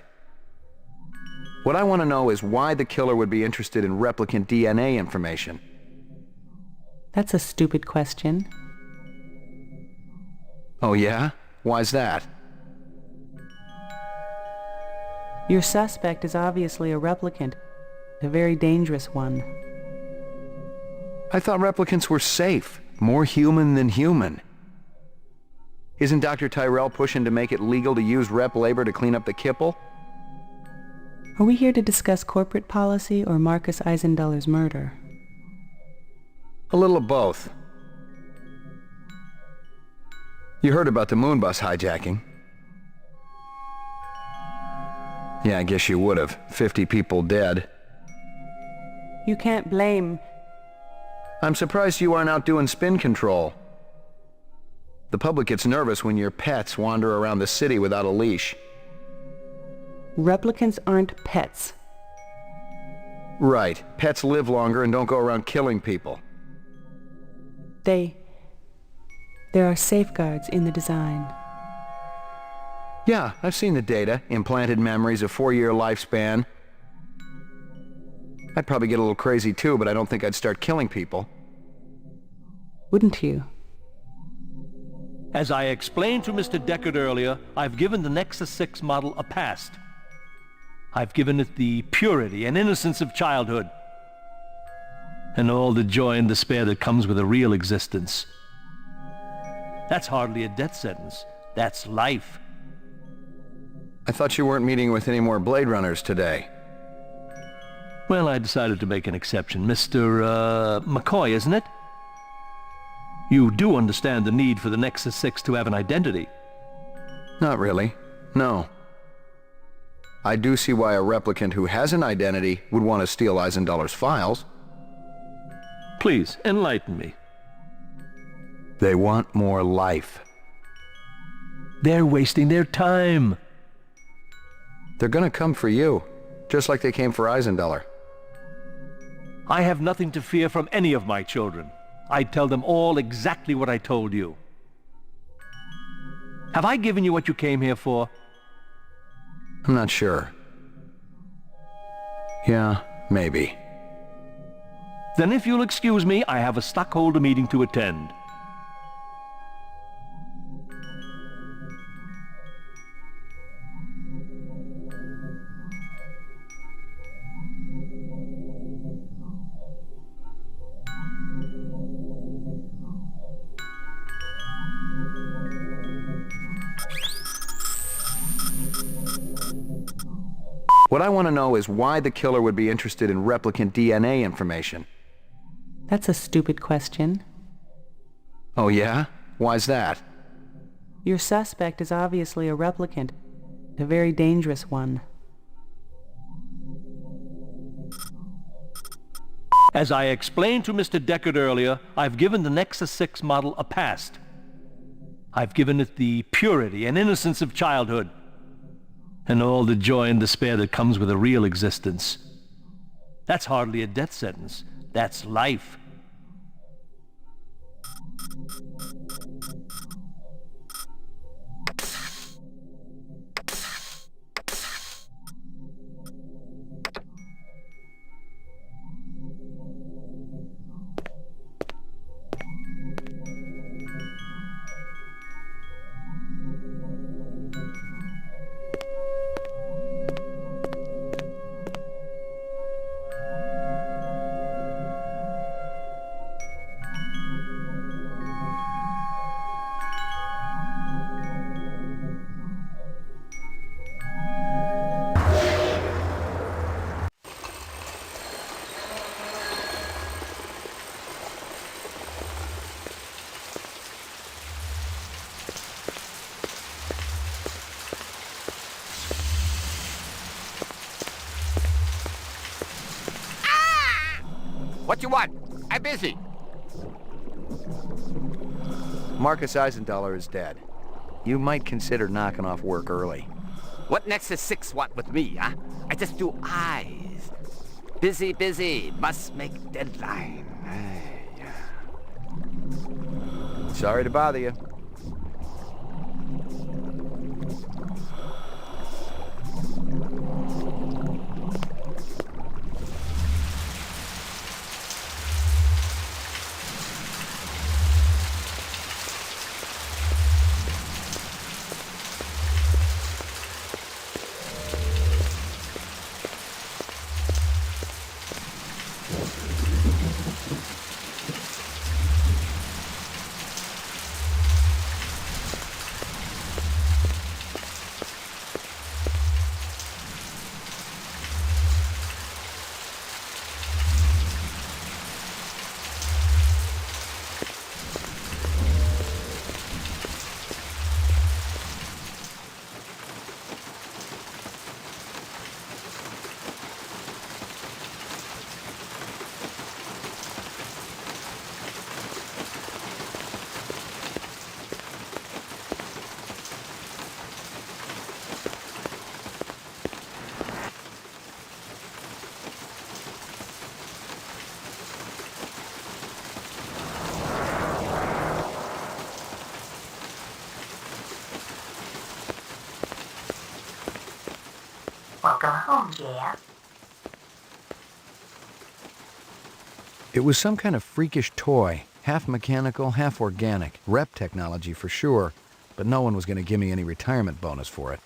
What I want to know is why the killer would be interested in replicant DNA information. That's a stupid question. Oh yeah? Why's that? Your suspect is obviously a replicant, a very dangerous one. I thought replicants were safe, more human than human. Isn't Dr. Tyrell pushing to make it legal to use rep labor to clean up the kipple? Are we here to discuss corporate policy or Marcus Eisenduller's murder? A little of both. You heard about the moon bus hijacking. Yeah, I guess you would have. 50 people dead. You can't blame... I'm surprised you aren't out doing spin control. The public gets nervous when your pets wander around the city without a leash. Replicants aren't pets. Right. Pets live longer and don't go around killing people. There are safeguards in the design. Yeah, I've seen the data. Implanted memories, a 4-year lifespan. I'd probably get a little crazy too, but I don't think I'd start killing people. Wouldn't you? As I explained to Mr. Deckard earlier, I've given the Nexus 6 model a past. I've given it the purity and innocence of childhood. And all the joy and despair that comes with a real existence. That's hardly a death sentence. That's life. I thought you weren't meeting with any more Blade Runners today. Well, I decided to make an exception. Mr. McCoy, isn't it? You do understand the need for the Nexus 6 to have an identity. Not really. No. I do see why a replicant who has an identity would want to steal Eisendoller's files. Please, enlighten me. They want more life. They're wasting their time. They're gonna come for you, just like they came for Eisendoller. I have nothing to fear from any of my children. I'd tell them all exactly what I told you. Have I given you what you came here for? I'm not sure. Yeah, maybe. Then if you'll excuse me, I have a stockholder meeting to attend. What I want to know is why the killer would be interested in replicant DNA information. That's a stupid question. Oh yeah? Why's that? Your suspect is obviously a replicant, a very dangerous one. As I explained to Mr. Deckard earlier, I've given the Nexus 6 model a past. I've given it the purity and innocence of childhood. And all the joy and despair that comes with a real existence. That's hardly a death sentence. That's life. What you want? I'm busy. Marcus Eisendoller is dead. You might consider knocking off work early. What Nexus 6 want with me, huh? I just do eyes. Busy, busy. Must make deadline. Sorry to bother you. Welcome home, Jeff. It was some kind of freakish toy, half mechanical, half organic, rep technology for sure, but no one was going to give me any retirement bonus for it.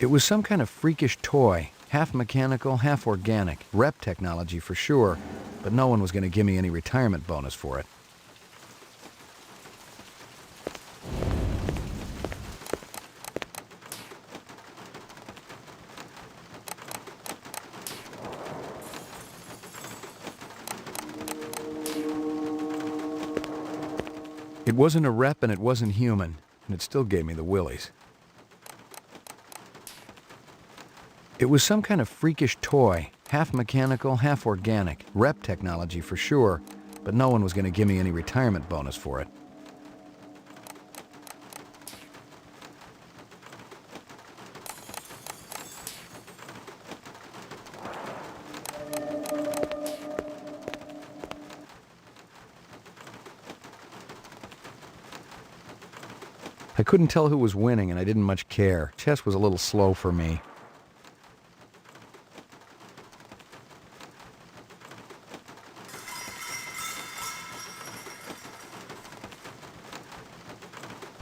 It was some kind of freakish toy, half mechanical, half organic, rep technology for sure, but no one was going to give me any retirement bonus for it. It wasn't a rep and it wasn't human, and it still gave me the willies. It was some kind of freakish toy, half mechanical, half organic, rep technology for sure, but no one was going to give me any retirement bonus for it. I couldn't tell who was winning and I didn't much care. Chess was a little slow for me.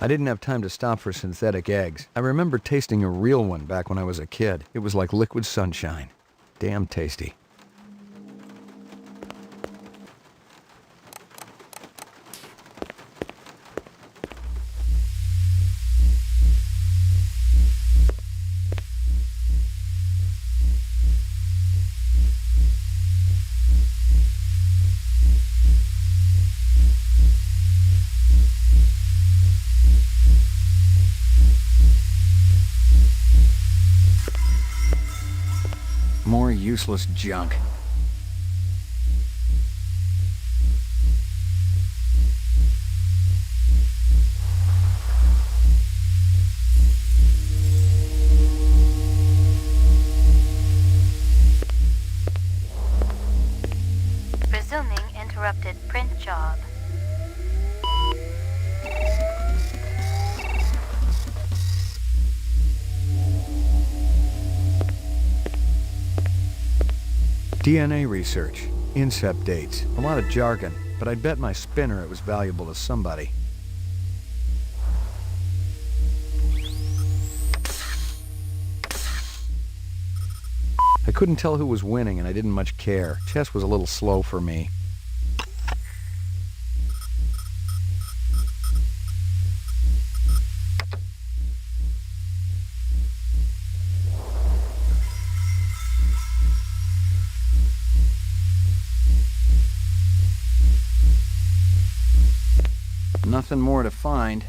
I didn't have time to stop for synthetic eggs. I remember tasting a real one back when I was a kid. It was like liquid sunshine. Damn tasty. More useless junk. Resuming interrupted print job. DNA research, incept dates, a lot of jargon, but I'd bet my spinner it was valuable to somebody. I couldn't tell who was winning and I didn't much care. Chess was a little slow for me. Nothing more to find.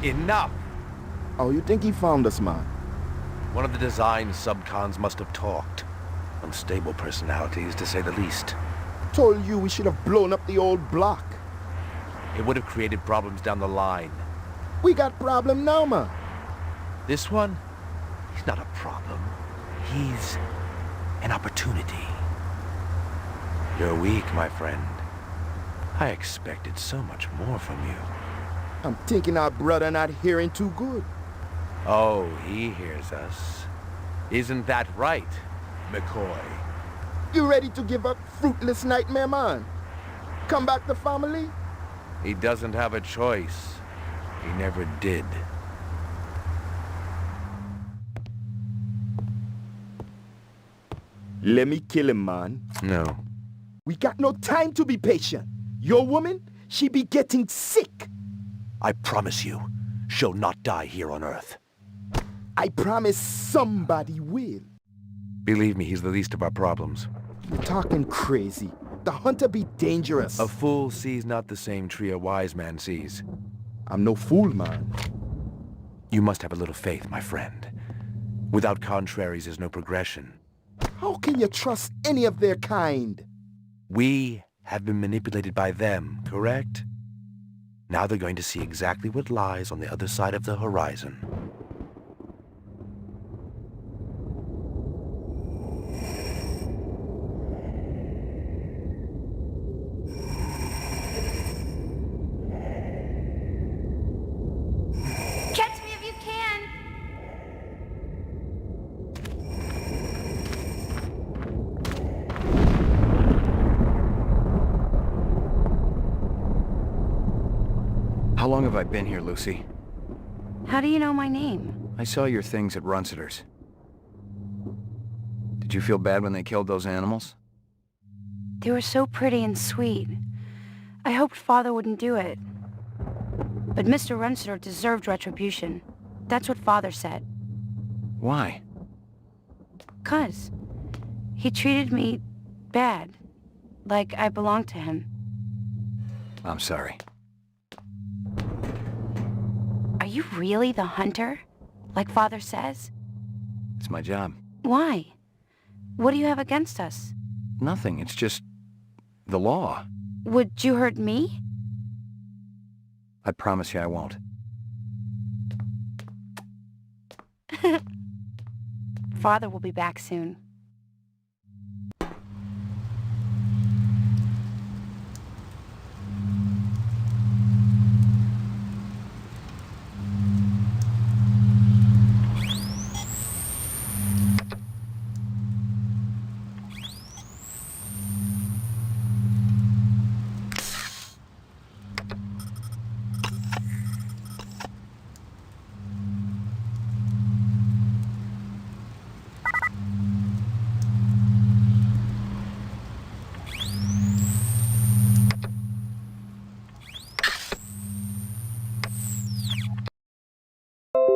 Enough! Oh, you think he found us, man? One of the design subcons must have talked. Unstable personalities, to say the least. Told you we should have blown up the old block. It would have created problems down the line. We got problem now, man. This one? He's not a problem. He's an opportunity. You're weak, my friend. I expected so much more from you. I'm thinking our brother not hearing too good. Oh, he hears us. Isn't that right, McCoy? You ready to give up fruitless nightmare, man? Come back to family? He doesn't have a choice. He never did. Let me kill him, man. No. We got no time to be patient. Your woman, she be getting sick. I promise you, she'll not die here on Earth. I promise somebody will. Believe me, he's the least of our problems. You're talking crazy. The hunter be dangerous. A fool sees not the same tree a wise man sees. I'm no fool, man. You must have a little faith, my friend. Without contraries, there's no progression. How can you trust any of their kind? We have been manipulated by them, correct? Now they're going to see exactly what lies on the other side of the horizon. Catch me if you can! How long have I been here, Lucy? How do you know my name? I saw your things at Runciter's. Did you feel bad when they killed those animals? They were so pretty and sweet. I hoped Father wouldn't do it. But Mr. Runciter deserved retribution. That's what Father said. Why? 'Cause he treated me bad. Like I belonged to him. I'm sorry. Are you really the hunter? Like Father says? It's my job. Why? What do you have against us? Nothing, it's just the law. Would you hurt me? I promise you I won't. Father will be back soon.